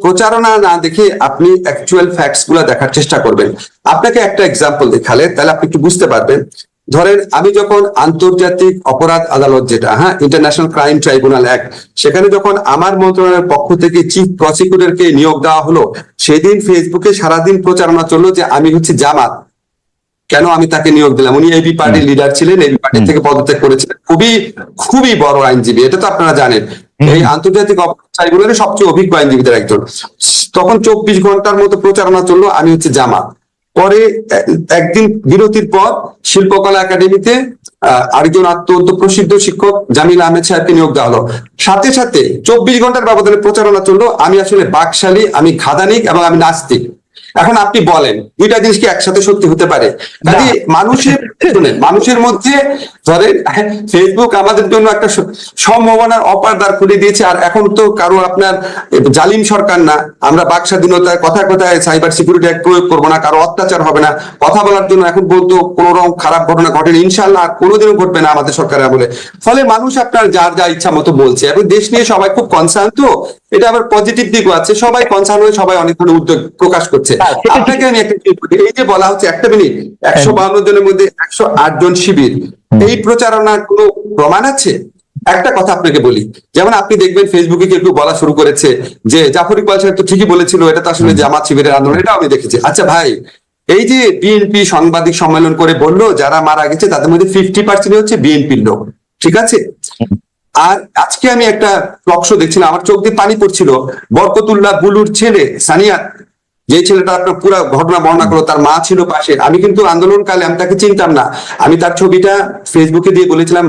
প্রচারণা না দেখে আপনি অ্যাকচুয়াল ফ্যাক্টস গুলা দেখার চেষ্টা করবেন। আপনাকে একটা এক্সাম্পল দেখালে তাহলে আপনি একটু বুঝতে পারবেন। ধরেন আমি যখন আন্তর্জাতিক অপরাধ আদালত, যেটা ইন্টারন্যাশনাল ক্রাইম ট্রাইব্যুনাল অ্যাক্ট, সেখানে যখন আমার মন্ত্রণালয়ের পক্ষ থেকে চিফ প্রসিকিউটরকে নিয়োগ দেওয়া হলো, সেদিন ফেসবুকে সারাদিন প্রচারণা চললো যে আমি হচ্ছে জামাত, কেন আমি তাকে নিয়োগ দিলাম। উনি এবি পার্টির লিডার ছিলেন, এবি পার্টি থেকে পদত্যাগ করেছিলেন, খুবই বড় আইনজীবী, এটা তো আপনারা জানেন। এই আন্তর্জাতিক অপরাধ ট্রাইব্যুনালের সবচেয়ে অভিজ্ঞ আইনজীবীদের একজন। তখন 24 ঘন্টার মতো প্রচারণা চললো আমি হচ্ছে জামাত। পরে একদিন বিরতির পর শিল্পকলা একাডেমিতে আরেকজন অত্যন্ত প্রসিদ্ধ শিক্ষক জামিল আহমেদ সাহেবকে নিয়োগ দেওয়া হলো। সাথে সাথে 24 ঘন্টার ব্যবধানে প্রচারণা চললো আমি আসলে বাকশালী, আমি খাদানিক এবং আমি নাস্তিক। এখন আপনি বলেন দুইটা জিনিস কি একসাথে সত্যি হতে পারে? কাজে মানুষের মধ্যে ধরেন ফেসবুক আমাদের জন্য একটা সম্ভাবনার অপার দ্বার খুলে দিয়েছে। আর এখন তো কারো আপনার জালিম সরকার না, আমরা বাক স্বাধীনতায় কথায় কথায় সাইবার সিকিউরিটি অ্যাক্ট প্রয়োগ করবো না, কারো অত্যাচার হবে না, কথা বলার জন্য এখন বলতো কোনো রকম খারাপ ঘটনা ঘটেনি, ইনশাল্লাহ আর কোনোদিনও ঘটবে না আমাদের সরকারের আমলে। ফলে মানুষ আপনার যার যা ইচ্ছা মতো বলছে, এবং দেশ নিয়ে সবাই খুব কনসার্ন। তো এটা আবার পজিটিভ দিকও আছে, সবাই কনসার্ন হয়ে সবাই অনেক ধরনের উদ্যোগ প্রকাশ করছে। আপনাকে আমি একটা এই যে বলা হচ্ছে একটা মিনিট 152 জনের মধ্যে 108 জন শিবির, এই প্রচারণার কোনো প্রমাণ আছে? একটা কথা আপনাকে বলি, যেমন আপনি দেখবেন ফেসবুকে কেউ বলা শুরু করেছে যে জাফর ইকবাল সাহেব তো ঠিকই বলেছিল, এটা তো আসলে জামাত শিবিরের আন্দোলন, এটাও আমি দেখেছি। আচ্ছা ভাই, এই যে বিএনপি সাংবাদিক সম্মেলন করে বললো যারা মারা গেছে তাদের মধ্যে 50% হচ্ছে বিএনপির লোক, ঠিক আছে? আর আজকে আমি একটা টক শো দেখছিলাম, আমার চোখ দিয়ে পানি পড়ছিল। বরকতুল্লাহ বুলুর ছেলে সানিয়া, যে ছেলেটা আপনার পুরো ঘটনা বর্ণনা করলো, তার মা ছিল পাশে। আমি কিন্তু আন্দোলনকালে আমি তাকে চিনতাম না, আমি তার ছবিটা ফেসবুকে দিয়ে বলেছিলাম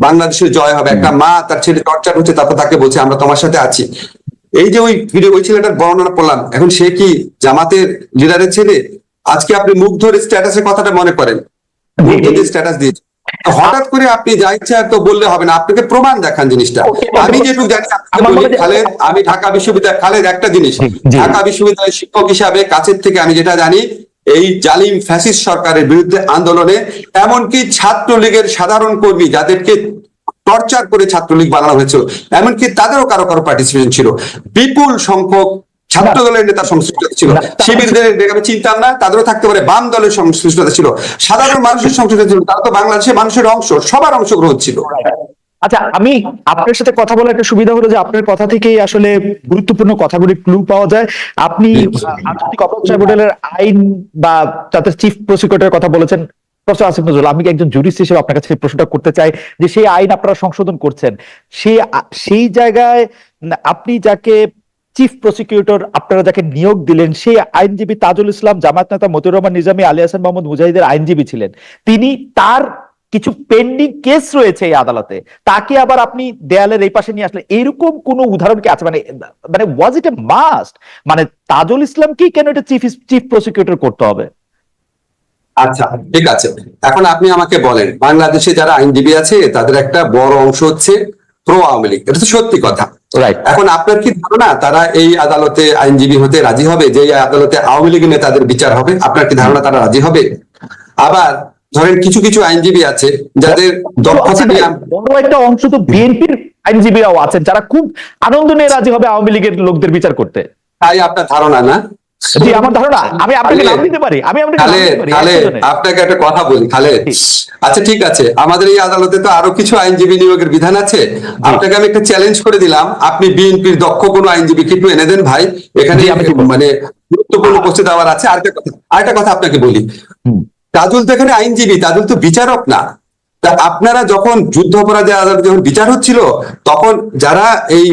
বাংলাদেশের জয় হবে। একটা মা তার ছেলে টর্চার হচ্ছে, তারপর তাকে বলছে আমরা তোমার সাথে আছি। এই যে ওই ভিডিও, ওই ছেলেটার বর্ণনা পড়লাম, এখন সে কি জামাতের লিডারের ছেলে? আজকে আপনি মুগ্ধর স্ট্যাটাসের কথাটা মনে করেন, মুগ্ধদের স্ট্যাটাস দিয়েছে। হঠাৎ করে আপনি যা ইচ্ছা তো বললে হবে না, আপনাকে প্রমাণ দেখান জিনিসটা। আমি যেটুকু জানি খালেদ, আমি ঢাকা বিশ্ববিদ্যালয়, খালেদ একটা জিনিস, ঢাকা বিশ্ববিদ্যালয়ের শিক্ষক হিসাবে কাছের থেকে আমি যেটা জানি, এই জালিম ফ্যাসিস্ট সরকারের বিরুদ্ধে আন্দোলনে এমনকি ছাত্রলীগের সাধারণ কর্মী যাদেরকে টর্চার করে ছাত্রলীগ বানানো হয়েছিল, এমনকি তাদেরও কারো কারো পার্টিসিপেশন ছিল। বিপুল সংখ্যক ছাত্র দলের নেতার সংশ্লিষ্টতা ছিল, শিবিরদের আমি চিনতাম না, তাদেরও থাকতে পারে। বাম দলের সংশ্লিষ্টতা ছিল, সাধারণ মানুষের সংশ্লিষ্টতা ছিল, তারা তো বাংলাদেশের মানুষের অংশ, সবার অংশগ্রহণ ছিল। আচ্ছা, আমি আপনার সাথে কথা বলার একটা সুবিধা হলো যে আপনার কথা থেকেই আসলে গুরুত্বপূর্ণ কথাগুলি ক্লু পাওয়া যায়। আপনি আন্তর্জাতিক অপরাধ ট্রাইব্যুনালের আইন বা তাদের চিফ প্রসিকিউটরের কথা বলেছেন। প্রফেসর আসিফ নজরুল, আমি একজন জুরিস্ট হিসেবে আপনার কাছে প্রশ্নটা করতে চাই যে সেই আইন আপনারা সংশোধন করছেন, সেই জায়গায় আপনি যাকে চিফ প্রসিকিউটর আপনারা যাকে নিয়োগ দিলেন, সেই আইনজীবী তাজুল ইসলাম, জামায়াত নেতা মতিউর রহমান নিজামী, আলী হাসান মোহাম্মদ মুজাহিদের আইনজীবী ছিলেন। তিনি, তার কিছু পেন্ডিং কেস রয়েছে এই আদালতে, তাকে আবার আপনি দেয়ালের এই পাশে নিয়ে আসলে, এরকম কোন উদাহরণ কি আছে? মানে ওয়াজ ইট এ মাস্ট? মানে তাজুল ইসলাম কি কেন এটা চিফ প্রসিকিউটর করতে হবে? আচ্ছা ঠিক আছে, এখন আপনি আমাকে বলেন, বাংলাদেশে যারা আইনজীবী আছে তাদের একটা বড় অংশ হচ্ছে প্রো আওয়ামী লীগ, এটা তো সত্যি কথা। এখন আপনার কি ধারণা তারা এই আদালতে আইনজীবী হতে রাজি হবে? যে আদালতে আওয়ামী লীগের নেতাদের বিচার হবে, আপনার কি ধারণা তারা রাজি হবে? আবার ধরেন কিছু কিছু আইনজীবী আছে যাদের দক্ষতা নিয়ে, বড় একটা অংশ তো বিএনপির আইনজীবীরাও আছেন যারা খুব আনন্দ নিয়ে রাজি হবে আওয়ামী লীগের লোকদের বিচার করতে। তাই আপনার ধারণা না? জি, আমার ধারণা। আমি আপনাকে নাম দিতে পারি, আপনাকে একটা কথা বলি খালেদ। আচ্ছা ঠিক আছে, আমাদের এই আদালতে তো আরো কিছু আইনজীবী নিয়োগের বিধান আছে। আপনাকে আমি একটা চ্যালেঞ্জ করে দিলাম, আপনি বিএনপির দক্ষ কোনো আইনজীবী কিন্তু এনে দেন ভাই, এখানে মানে গুরুত্বপূর্ণ উপস্থিত হওয়ার আছে। আরেকটা কথা আপনাকে বলি, তাজুল তো এখানে আইনজীবী, তাজুল তো বিচারক না। তা আপনারা যখন যুদ্ধ অপরাধে আদালতে যখন বিচার হচ্ছিল, তখন যারা এই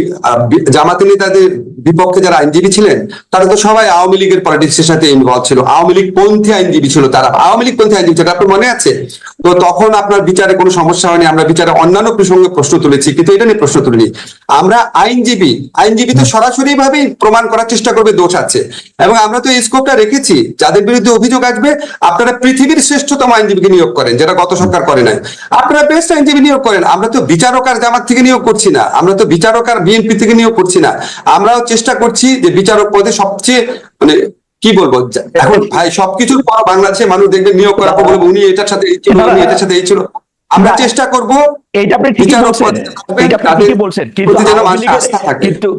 জামাতে নেতাদের বিপক্ষে যারা আইনজীবী ছিলেন, তারা তো সবাই আওয়ামী লীগের পলিটিক্সের সাথে ইনভলভ ছিল, আওয়ামী লীগ পন্থী আইনজীবী ছিল, তারা আওয়ামী লীগ পন্থী আইনজীবী ছিল, আপনার মনে আছে? তো তখন আপনার বিচারে কোনো সমস্যা হয়নি, আমরা বিচারে অন্যান্য প্রসঙ্গে প্রশ্ন তুলেছি, কিন্তু এটা নিয়ে প্রশ্ন তুলিনি আমরা। আইনজীবী তো সরাসরি ভাবেই প্রমাণ করার চেষ্টা করবে দোষ আছে, এবং আমরা তো এই স্কোপটা রেখেছি, যাদের বিরুদ্ধে অভিযোগ আসবে আপনারা পৃথিবীর শ্রেষ্ঠতম আইনজীবীকে নিয়োগ করেন, যেটা গত সরকার করে নাই। আপনারা বেস্ট আইনজীবী নিয়োগ করেন। আমরা তো বিচারক আর জামাত থেকে নিয়োগ করছি না, আমরা তো বিচারক আর বিএনপি থেকে নিয়োগ করছি না। আমরাও চেষ্টা করছি যে বিচারক পদে সবচেয়ে মানে কি বলবো, এখন ভাই সবকিছুর পর বাংলাদেশে মানুষ দেখবে নিয়োগ করার পর বলবো উনি এটার সাথে এই ছিল, উনি এটার সাথে এই ছিল। আমরা চেষ্টা করব,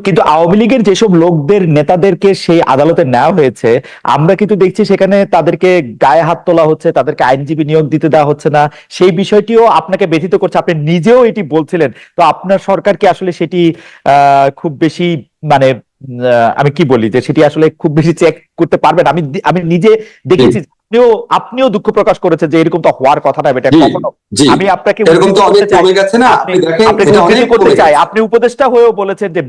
কিন্তু আওয়ামী লীগের যেসব লোকদের নেতাদেরকে সেই আদালতে নেওয়া হয়েছে, আমরা কিন্তু দেখছি সেখানে তাদেরকে গায়ে হাত তোলা হচ্ছে, তাদেরকে আইনজীবী নিয়োগ দিতে দেওয়া হচ্ছে না। সেই বিষয়টিও আপনাকে ব্যথিত করছে, আপনি নিজেও এটি বলছিলেন। তো আপনার সরকার কি আসলে সেটি খুব বেশি মানে আমি কি বলি যে সেটি আসলে খুব বেশি চেক করতে পারবেন? আমি নিজে দেখেছি, আপনিও দুঃখ প্রকাশ করেছেন যে এরকম তো হওয়ার কথা না। এটা কখনো, আমি আপনাকে করতে চাই, আপনি উপদেষ্টা হয়েও বলেছেন যে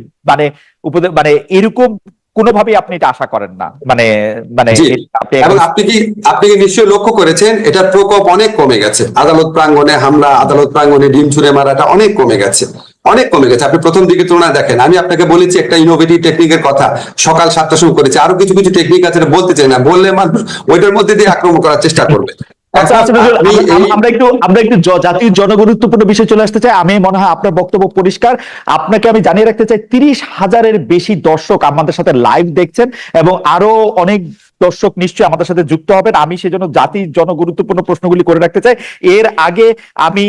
মানে এরকম কোনোভাবেই আপনি এটা আশা করেন না। আপনি কি নিশ্চয়ই লক্ষ্য করেছেন এটার প্রকোপ অনেক কমে গেছে, আদালত প্রাঙ্গণে হামলা, আদালত প্রাঙ্গণে ডিম ছুড়ে মারাটা অনেক কমে গেছে, অনেক কমে গেছে। আপনি প্রথম দিকে তুলনায় দেখেন, আমি আপনাকে বলেছি একটা ইনোভেটিভ টেকনিকের কথা, সকাল 7টার সময় করেছি, আরো কিছু কিছু টেকনিক আছে বলতে চাই না, বললে মানুষ ওইটার মধ্যে দিয়ে আক্রমণ করার চেষ্টা করবে। আচ্ছা, আমরা একটু জাতির জনগুরুত্বপূর্ণ বিষয় চলে আসতে চাই। আমি মনে হয় আপনার বক্তব্য পরিষ্কার। আপনাকে আমি জানিয়ে রাখতে চাই 30,000-এর বেশি দর্শক আমাদের সাথে লাইভ দেখছেন এবং আরো অনেক দর্শক নিশ্চয়ই আমাদের সাথে যুক্ত হবেন। আমি সেজন্য জাতির জনগুরুত্বপূর্ণ প্রশ্নগুলি করে রাখতে চাই। এর আগে আমি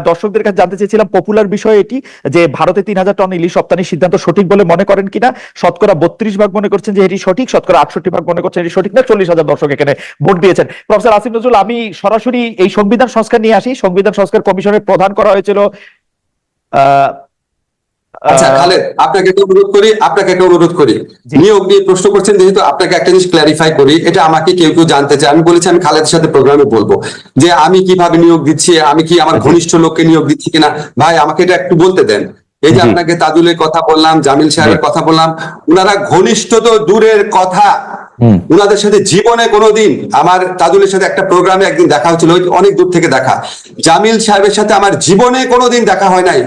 দর্শকদের কাছে জানতে চেয়েছিলাম পপুলার বিষয় এটি যে ভারতে 3,000 টন ইলিশ রপ্তানির সিদ্ধান্ত সঠিক বলে মনে করেন কিনা। শতকরা 32% মনে করছেন যে এটি সঠিক, শতকরা 68% মনে করছেন এটি সঠিক না। 40,000 দর্শক এখানে ভোট দিয়েছেন। প্রফেসর আসিফ নজরুল, আমি সরাসরি এই সংবিধান সংস্কার নিয়ে আসি। সংবিধান সংস্কার কমিশনের প্রধান করা হয়েছিল আচ্ছা খালেদ, আপনাকে একটা অনুরোধ করি নিয়োগ নিয়ে প্রশ্ন করছেন, যেহেতু আপনাকে একটা জিনিস ক্ল্যারিফাই করি, এটা আমাকে কেউ কেউ জানতে চায়। আমি বলেছি আমি খালেদের সাথে প্রোগ্রামে বলবো যে আমি কিভাবে নিয়োগ দিচ্ছি, আমি কি আমার ঘনিষ্ঠ লোককে নিয়োগ দিচ্ছি কিনা। ভাই আমাকে এটা একটু বলতে দেন। এই যে আপনাকে তাজুলের কথা বললাম, জামিল সাহেবের কথা বললাম, উনারা ঘনিষ্ঠ তো দূরের কথা, উনাদের সাথে জীবনে কোনোদিন, আমার তাজুলের সাথে একটা প্রোগ্রামে একদিন দেখা হয়েছিল, অনেক দূর থেকে দেখা। জামিল সাহেবের সাথে আমার জীবনে কোনোদিন দেখা হয় নাই।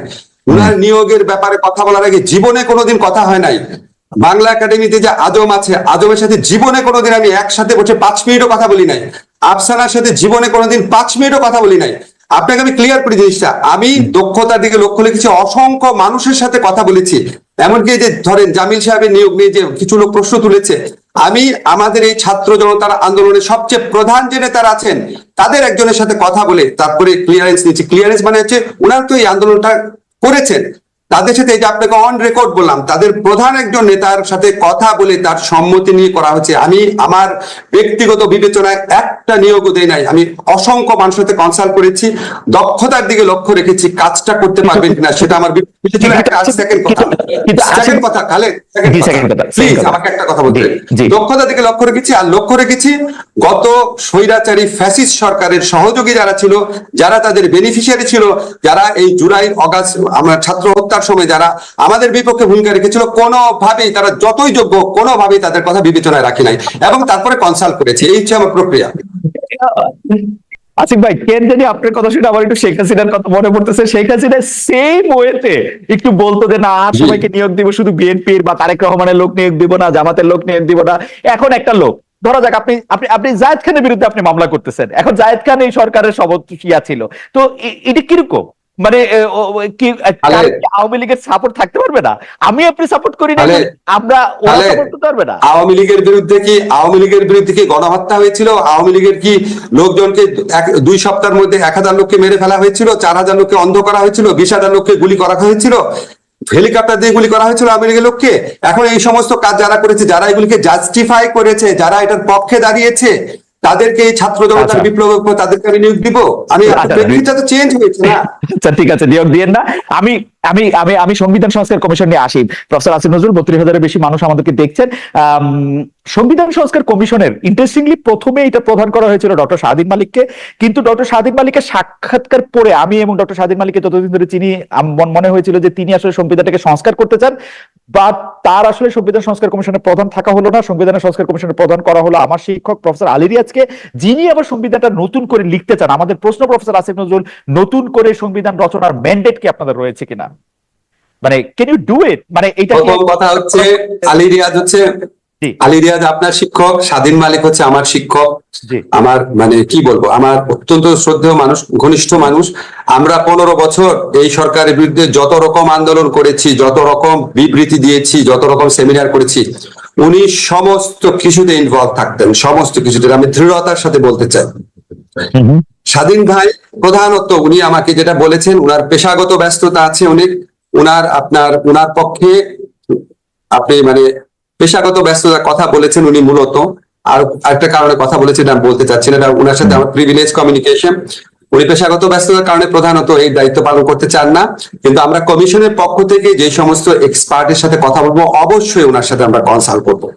উনার নিয়োগের ব্যাপারে কথা বলার আগে জীবনে কোনোদিন কথা হয় নাই। বাংলা একাডেমিতে যে আজম আছে, আজমের সাথে জীবনে কোনোদিন আমি একসাথে বসে 5 মিনিটও কথা বলি নাই। আফসানার সাথে জীবনে কোনোদিন 5 মিনিটও কথা বলি নাই। আপনাকে আমি ক্লিয়ার করি জিনিসটা, আমি দক্ষতার দিকে লক্ষ্য রেখেছি, অসংখ্য মানুষের সাথে কথা বলেছি। এমনকি যে ধরেন জামিল সাহেবের নিয়োগ নিয়ে যে কিছু লোক প্রশ্ন তুলেছে, আমি আমাদের এই ছাত্র জনতার আন্দোলনের সবচেয়ে প্রধান যে নেতারা আছেন তাদের একজনের সাথে কথা বলে তারপরে ক্লিয়ারেন্স নিয়েছি। ক্লিয়ারেন্স মানে হচ্ছে উনার তো এই আন্দোলনটা করেছেন, তাদের সাথে এই যে আপনাকে অন রেকর্ড বললাম, তাদের প্রধান একজন নেতার সাথে কথা বলে তার সম্মতি নিয়ে করা হচ্ছে। আমি আমার ব্যক্তিগত বিবেচনায় একটা নিয়োগও দেই নাই। আমি অসংখ্য মানুষের সাথে কনসাল্ট করেছি, দক্ষতার দিকে লক্ষ্য রেখেছি, কাজটা করতে পারবেন কিনা সেটা আমার বিবেচনা। সেকেন্ড কথা খালেদ, প্লিজ আমাকে একটা কথা বলতে, দক্ষতার দিকে লক্ষ্য রেখেছি। আর লক্ষ্য রেখেছি গত স্বৈরাচারী ফ্যাসিস্ট সরকারের সহযোগী যারা ছিল, যারা তাদের বেনিফিশিয়ারি ছিল, যারা এই জুলাই অগাস্ট আমরা ছাত্র হত্যার সময় যারা আমাদের বিপক্ষে ভূমিকা রেখেছিল, কোনোভাবেই তারা যতই যোগ্য কোনোভাবেই তাদের কথা বিবেচনায় রাখি নাই এবং তারপরে কনসাল্ট করেছি। এই হচ্ছে আমার প্রক্রিয়া। আসিফ ভাই, কেন জানি আপনার কথা শুনে আমার একটু শেখ হাসিনার কথা মনে পড়তেছে। শেখ হাসিনা সেম ওয়েতে একটু বলতো যে না সবাইকে নিয়োগ দিব, শুধু বিএনপির বা তারেক রহমানের লোক নিয়োগ দিব না, জামাতের লোক নিয়োগ দিব না। এখন একটা লোক ধরা যাক, আপনি আপনি আপনি জায়েদ খানের বিরুদ্ধে আপনি মামলা করতেছেন। এখন জায়েদ খান এই সরকারের সভাপতি ছিল, তো এটা কিরকম? মানে কি আওয়ামী লীগের সাপোর্ট থাকতে পারবে না? আমি আপনি সাপোর্ট করি না, আমরা ওরা সাপোর্ট করতে পারবে না? আওয়ামী লীগের বিরুদ্ধে কি গণহত্যা হয়েছিল? আওয়ামী লীগের কি লোকজনকে 2 সপ্তাহের মধ্যে 1,000 লোককে মেরে ফেলা হয়েছিল? 4,000 লোককে অন্ধ করা হয়েছিল? 20,000 লোককে গুলি করা হয়েছিল? হেলিকপ্টার দিয়ে গুলি করা হয়েছিল আওয়ামী লীগের লোককে? এখন এই সমস্ত কাজ যারা করেছে, যারা এগুলিকে জাস্টিফাই করেছে, যারা এটার পক্ষে দাঁড়িয়েছে, তাদেরকে এই ছাত্র জনতার বিপ্লব তাদেরকে আমি নিয়োগ দিব? আমি প্রেক্ষিতটা তো চেঞ্জ হয়েছে না। আচ্ছা ঠিক আছে, নিয়োগ দিয়েন না। আমি আমি আমি আমি সংবিধান সংস্কার কমিশন নিয়ে আসি। প্রফেসর আসিফ নজরুল, 32,000-এর বেশি মানুষ আমাদেরকে দেখছেন। সংবিধান সংস্কার কমিশনের ইন্টারেস্টিংলি প্রথমে এটা প্রদান করা হয়েছিল ডক্টর শাহদিন মালিককে, কিন্তু ডক্টর শাহদিন মালিকের সাক্ষাৎকার পরে আমি এবং ডক্টর শাহদিন মালিককে ততদিন ধরে চিনি, মনে হয়েছিল যে তিনি আসলে সংবিধানটাকে সংস্কার করতে চান, বা তার আসলে সংবিধান সংস্কার কমিশনের প্রধান থাকা হলো না। সংবিধান সংস্কার কমিশনের প্রধান করা হলো আমার শিক্ষক প্রফেসর আলী রিয়াজকে, যিনি আবার সংবিধানটা নতুন করে লিখতে চান। আমাদের প্রশ্ন প্রফেসর আসিফ নজরুল, নতুন করে সংবিধান রচনার ম্যান্ডেট কি আপনাদের রয়েছে কিনা? মানে ক্যান ইউ ডু ইট? মানে এটা কথা হচ্ছে আলী রিয়াজ আপনার শিক্ষক, স্বাধীন মালিক হচ্ছে আমার শিক্ষক। আমার মানে কি বলবো, আমার অত্যন্ত শ্রদ্ধেয় মানুষ, ঘনিষ্ঠ মানুষ। আমরা 15 বছর এই সরকারের বিরুদ্ধে যত রকম আন্দোলন করেছি, যত রকম বিবৃতি দিয়েছি, যত রকম সেমিনার করেছি, উনি সমস্ত কিছুতে ইনভলভ থাকতেন, সমস্ত কিছুতে। আমি দৃঢ়তার সাথে বলতে চাই, স্বাধীন ভাই প্রধানত উনি আমাকে যেটা বলেছেন, উনার পেশাগত ব্যস্ততা আছে অনেক, উনার পক্ষে আপনি মানে পেশাগত ব্যস্ততার কথা বলেছেন উনি মূলত। আর একটা কারণে কথা বলেছেন আমি বলতে চাচ্ছি না, উনার সাথে আমার প্রিভিলেজ কমিউনিকেশন। উনি পেশাগত ব্যস্ততার কারণে প্রধানত এই দায়িত্ব পালন করতে চান না, কিন্তু আমরা কমিশনের পক্ষ থেকে যে সমস্ত এক্সপার্টের সাথে কথা বলবো অবশ্যই ওনার সাথে আমরা কনসাল্ট করবো।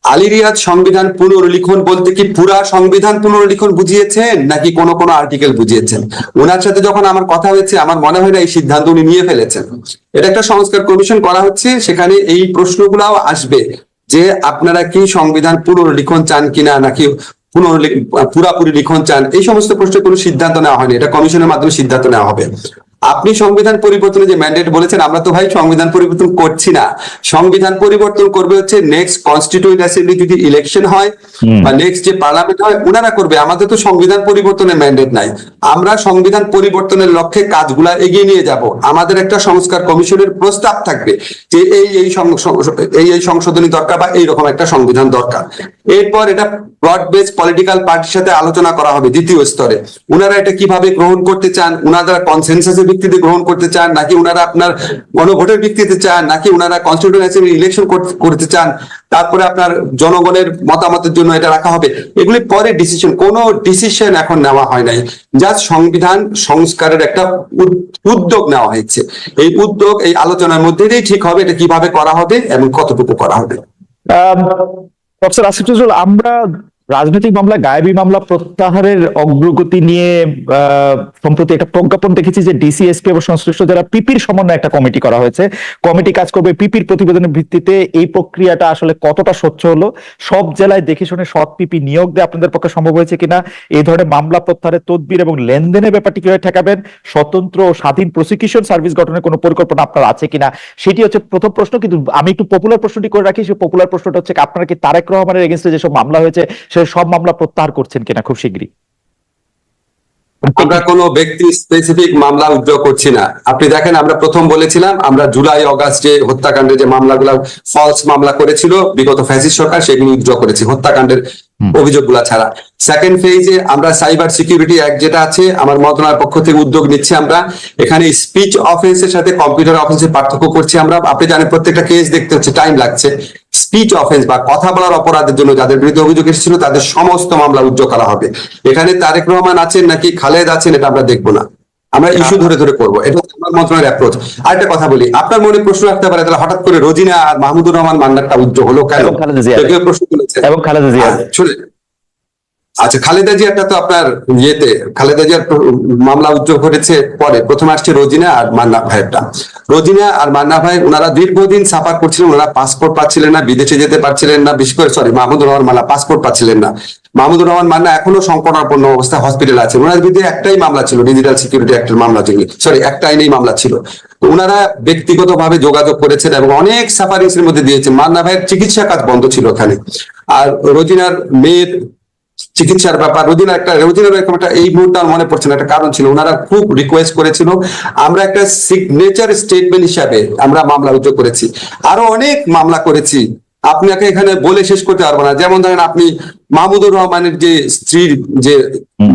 আলী রিয়াজ সংবিধান পুনর্লিখন বলতে কি পুরা সংবিধান পুনর্লিখন বুঝিয়েছেন নাকি কোনো কোনো আর্টিকেল বুঝিয়েছেন? ওনার সাথে যখন আমার কথা হয়েছে আমার মনে হয় না এই সিদ্ধান্ত উনি নিয়ে ফেলেছেন। এটা একটা সংস্কার কমিশন করা হচ্ছে, সেখানে এই প্রশ্নগুলাও আসবে যে আপনারা কি সংবিধান পুনর্লিখন চান কিনা, নাকি পুরাপুরি লিখন চান। এই সমস্ত প্রশ্নে কোনো সিদ্ধান্ত নেওয়া হয়নি, এটা কমিশনের মাধ্যমে সিদ্ধান্ত নেওয়া হবে। আপনি সংবিধান পরিবর্তনে যে ম্যান্ডেট বলেছেন, আমরা তো ভাই সংবিধান পরিবর্তন করছি না। সংবিধান পরিবর্তন করবে হচ্ছে নেক্সট কনস্টিটিউয়েন্ট অ্যাসেম্বলি যদি ইলেকশন হয় বা নেক্সট যে পার্লামেন্ট হয় ওনারা করবে। আমাদের তো সংবিধান পরিবর্তনের ম্যান্ডেট নাই। আমরা সংবিধান পরিবর্তনের লক্ষ্যে কাজগুলা এগিয়ে নিয়ে যাব। আমাদের একটা সংস্কার কমিশনের প্রস্তাব থাকবে যে এই সংশোধনী দরকার বা এইরকম একটা সংবিধান দরকার। এরপর এটা ব্রড বেস পলিটিক্যাল পার্টির সাথে আলোচনা করা হবে দ্বিতীয় স্তরে। উনারা এটা কিভাবে গ্রহণ করতে চান, উনারা কনসেনসাসের ভিত্তিতে গ্রহণ করতে চান নাকি উনারা আপনার গণভোটের ভিত্তিতে চান নাকি উনারা কনস্টিটিউয়েন্ট অ্যাসেম্বলি ইলেকশন করতে চান, তারপরে আপনার জনগণের মতামতের জন্য এটা রাখা হবে। এগুলি পরে ডিসিশন, কোনো ডিসিশন এখন নেওয়া হয় নাই, জাস্ট সংবিধান সংস্কারের একটা উদ্যোগ নেওয়া হয়েছে। এই উদ্যোগ এই আলোচনার মধ্যে দিয়েই ঠিক হবে এটা কিভাবে করা হবে এবং কতটুকু করা হবে। প্রফেসর আসিফ নজরুল, আমরা রাজনৈতিক মামলা, গায়েবী মামলা প্রত্যাহারের অগ্রগতি নিয়ে সম্প্রতি একটা প্রজ্ঞাপন দেখেছি যে ডিসিএসপি এবং সংশ্লিষ্ট যারা পিপির সমন্বয়ে একটা কমিটি করা হয়েছে। কমিটি কাজ করবে পিপির প্রতিবেদনের ভিত্তিতে। এই প্রক্রিয়াটা আসলে কতটা স্বচ্ছ হলো? সব জেলায় দেখে শুনে সৎ পিপি নিয়োগ দিয়ে আপনাদের পক্ষে সম্ভব হয়েছে কিনা? এই ধরনের মামলা প্রত্যাহারের তদবির এবং লেনদেনের ব্যাপারটি কিভাবে ঠেকাবেন? স্বতন্ত্র ও স্বাধীন প্রসিকিউশন সার্ভিস গঠনের কোনো পরিকল্পনা আপনার আছে কিনা, সেটি হচ্ছে প্রথম প্রশ্ন। কিন্তু আমি একটু পপুলার প্রশ্নটি করে রাখি। সেই পপুলার প্রশ্নটা হচ্ছে আপনারা কি তারেক রহমানের এগেইনস্টে যেসব মামলা হয়েছে সব মামলা প্রত্যাহার করছেন কিনা খুব শীঘ্রই? আমরা কোনো ব্যক্তি স্পেসিফিক মামলা উইথড্র করছি না। আপনি দেখেন, আমরা প্রথম বলেছিলাম আমরা জুলাই অগাস্ট যে হত্যাকাণ্ডের যে মামলাগুলো ফলস মামলা করেছিল বিগত ফ্যাসিস্ট সরকার, সেগুলো উইথড্র করেছি হত্যাকাণ্ডের অভিযোগগুলা ছাড়া। সেকেন্ড ফেজে আমরা সাইবার সিকিউরিটি অ্যাক্ট যেটা আছে আমার মন্ত্রণালয়ের পক্ষ থেকে উদ্যোগ নিচ্ছি। আমরা এখানে স্পিচ অফেন্সের সাথে কম্পিউটার অফেন্সের পার্থক্য করছি। আমরা, আপনি জানেন, প্রত্যেকটা কেস দেখতে হচ্ছে, টাইম লাগছে। স্পিচ অফেন্স বা কথা বলার অপরাধের জন্য যাদের বিরুদ্ধে অভিযোগ এসেছিল তাদের সমস্ত মামলা উজ্জ্ব করা হবে। এখানে তারেক রহমান আছেন নাকি খালেদ আছেন এটা আমরা দেখবো না, আমরা ইস্যু ধরে ধরে করবো। এটা আমার মন্ত্রণালয়ের অ্যাপ্রোচ। আরেকটা কথা বলি, আপনার মনে প্রশ্ন রাখতে পারে তাহলে হঠাৎ করে রোজিনা আর মাহমুদুর রহমান মান্নারটা উজ্জ্ব হলো কেন? প্রশ্ন তুলেছেন এবং খালেদা জিয়া। আচ্ছা, খালেদা জিয়াটা তো আপনার খালেদা জিয়ার মামলা উজ্জ্বল করেছে পরে। প্রথমে আসছে রোজিনা আর মান্না ভাইয়েরটা। রোজিনা আর মান্না ভাই ওনারা দীর্ঘদিন সাফার করছিলেন, ওনারা পাসপোর্ট পাচ্ছিলেন না, বিদেশে যেতে পারছিলেন না। বিশেষ করে মাহমুদুর রহমান মান্না পাসপোর্ট পাচ্ছিলেন না। মাহমুদুর রহমান মান্না এখনো সংকটাপন্ন অবস্থায় হসপিটালে আছেন। ওনার বিরুদ্ধে একটাই মামলা ছিল, ডিজিটাল সিকিউরিটি অ্যাক্টের মামলা, একটা আইনেই মামলা ছিল। ওনারা ব্যক্তিগতভাবে যোগাযোগ করেছেন এবং অনেক সাফারিংস এর মধ্যে দিয়েছেন। মান্না ভাইয়ের চিকিৎসা কাজ বন্ধ ছিল ওখানে। আর রোজিনার মেয়ের চিকিৎসার ব্যাপার, রোজিনার এরকম একটা, এই মুহূর্তে আমার মনে পড়ছে না, একটা কারণ ছিল। ওনারা খুব রিকোয়েস্ট করেছিল, আমরা একটা সিগনেচার স্টেটমেন্ট হিসাবে আমরা মামলা উজ্জ্বল করেছি। আরো অনেক মামলা করেছি, আপনাকে এখানে বলে শেষ করতে পারবো না। যেমন ধরেন আপনি মাহমুদুর রহমানের যে স্ত্রীর যে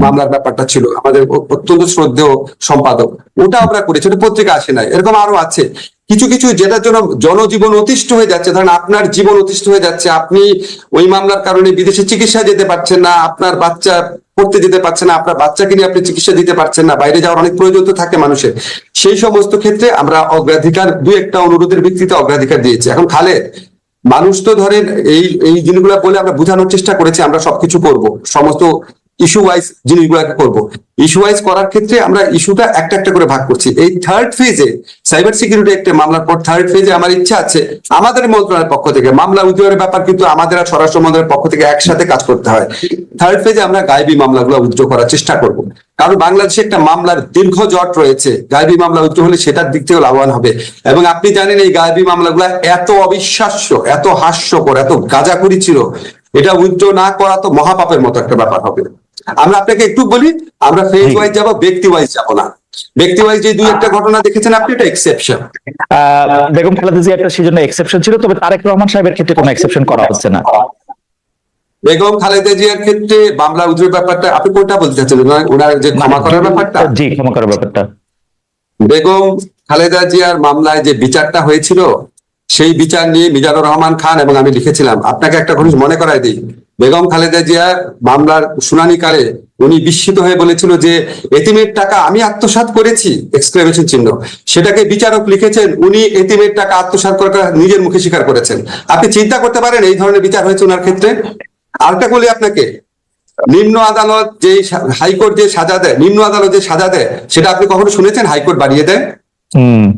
মামলার ব্যাপারটা ছিল, আমাদের অত্যন্ত শ্রদ্ধেয় সম্পাদক, ওটা আমরা করেছি, ওটা পত্রিকা আসে নাই। এরকম আরো আছে কিছু কিছু যেটার জন্য জনজীবন অতিষ্ঠ হয়ে যাচ্ছে। ধরেন আপনার জীবন অতিষ্ঠ হয়ে যাচ্ছে, আপনি ওই মামলার কারণে বিদেশে চিকিৎসা যেতে পারছেন না, আপনার বাচ্চা পড়তে যেতে পারছেন না, আপনার বাচ্চাকে নিয়ে আপনি চিকিৎসা দিতে পারছেন না, বাইরে যাওয়ার অনেক প্রয়োজন তো থাকে মানুষের। সেই সমস্ত ক্ষেত্রে আমরা অগ্রাধিকার, দুই একটা অনুরোধের ভিত্তিতে অগ্রাধিকার দিয়েছি। এখন খালেদ মানুষ তো ধরেন এই জিনিসগুলো বলে আমরা বোঝানোর চেষ্টা করেছি আমরা সবকিছু করব, সমস্ত ইস্যু ওয়াইজ জিনিসগুলোকে করব। ইস্যু ওয়াইজ করার ক্ষেত্রে আমরা ইস্যুটা একটা একটা করে ভাগ করছি। এই থার্ড ফেজে সাইবার সিকিউরিটি একটা মামলার পর থার্ড ফেজে আমার ইচ্ছা আছে আমাদের মন্ত্রণালয়ের পক্ষ থেকে মামলা উদ্ধারের ব্যাপার, কিন্তু আমাদের আর স্বরাষ্ট্র মন্ত্রণালয়ের পক্ষ থেকে একসাথে কাজ করতে হয়। থার্ড ফেজে আমরা গায়েবী মামলাগুলো উদ্ধার করার চেষ্টা করব, কারণ বাংলাদেশে একটা মামলার দীর্ঘ জট রয়েছে। গায়েবী মামলা উদ্ধার হলে সেটার দিক থেকে লাভবান হবে। এবং আপনি জানেন এই গায়েবী মামলাগুলো এত অবিশ্বাস্য, এত হাস্যকর, এত গাঁজাখুরি ছিল, এটা উদ্ধার না করা তো মহাপাপের মতো একটা ব্যাপার হবে। আমরা আপনাকে একটু বলি, আমরা ফেজ ওয়াইজ যাবো, ব্যক্তি ওয়াইজ যাবো না। ব্যক্তি ওয়াইজ যে দুই একটা ঘটনা দেখেছেন আপনি, এটা এক্সেপশন। বেগম খালেদা জিয়া একটা সেজন্য এক্সেপশন ছিল, তবে তারেক রহমান সাহেবের ক্ষেত্রে কোনো এক্সেপশন করা হচ্ছে না। বেগম খালেদা জিয়ার ক্ষেত্রে মামলা উদ্ধারের ব্যাপারটা আপনি কোনটা বলতে চাচ্ছেন? ওনার যে ক্ষমা করার ব্যাপারটা? জি, ক্ষমা করার ব্যাপারটা। বেগম খালেদা জিয়ার মামলায় যে বিচারটা হয়েছিল, সেই বিচার নিয়ে মিজানুর রহমান খান এবং আমি লিখেছিলাম। আপনাকে একটা জিনিস মনে করাই দিই, বেগম খালেদা জিয়া মামলার শুনানিকালে উনি বিস্মিত হয়ে বলেছিল যে এতিমের টাকা আমি আত্মসাৎ করেছি, এক্সক্লেমেশন চিহ্ন। সেটাকে বিচারক লিখেছেন উনি এতিমের টাকা আত্মসাৎ করাটা নিজের মুখে স্বীকার করেছেন। আপনি চিন্তা করতে পারেন এই ধরনের বিচার হয়েছে ওনার ক্ষেত্রে। আরেকটা বলি আপনাকে, নিম্ন আদালত যে হাইকোর্ট যে সাজা দেয়, নিম্ন আদালত যে সাজা দেয়, সেটা আপনি কখনো শুনেছেন হাইকোর্ট বাড়িয়ে দেয়?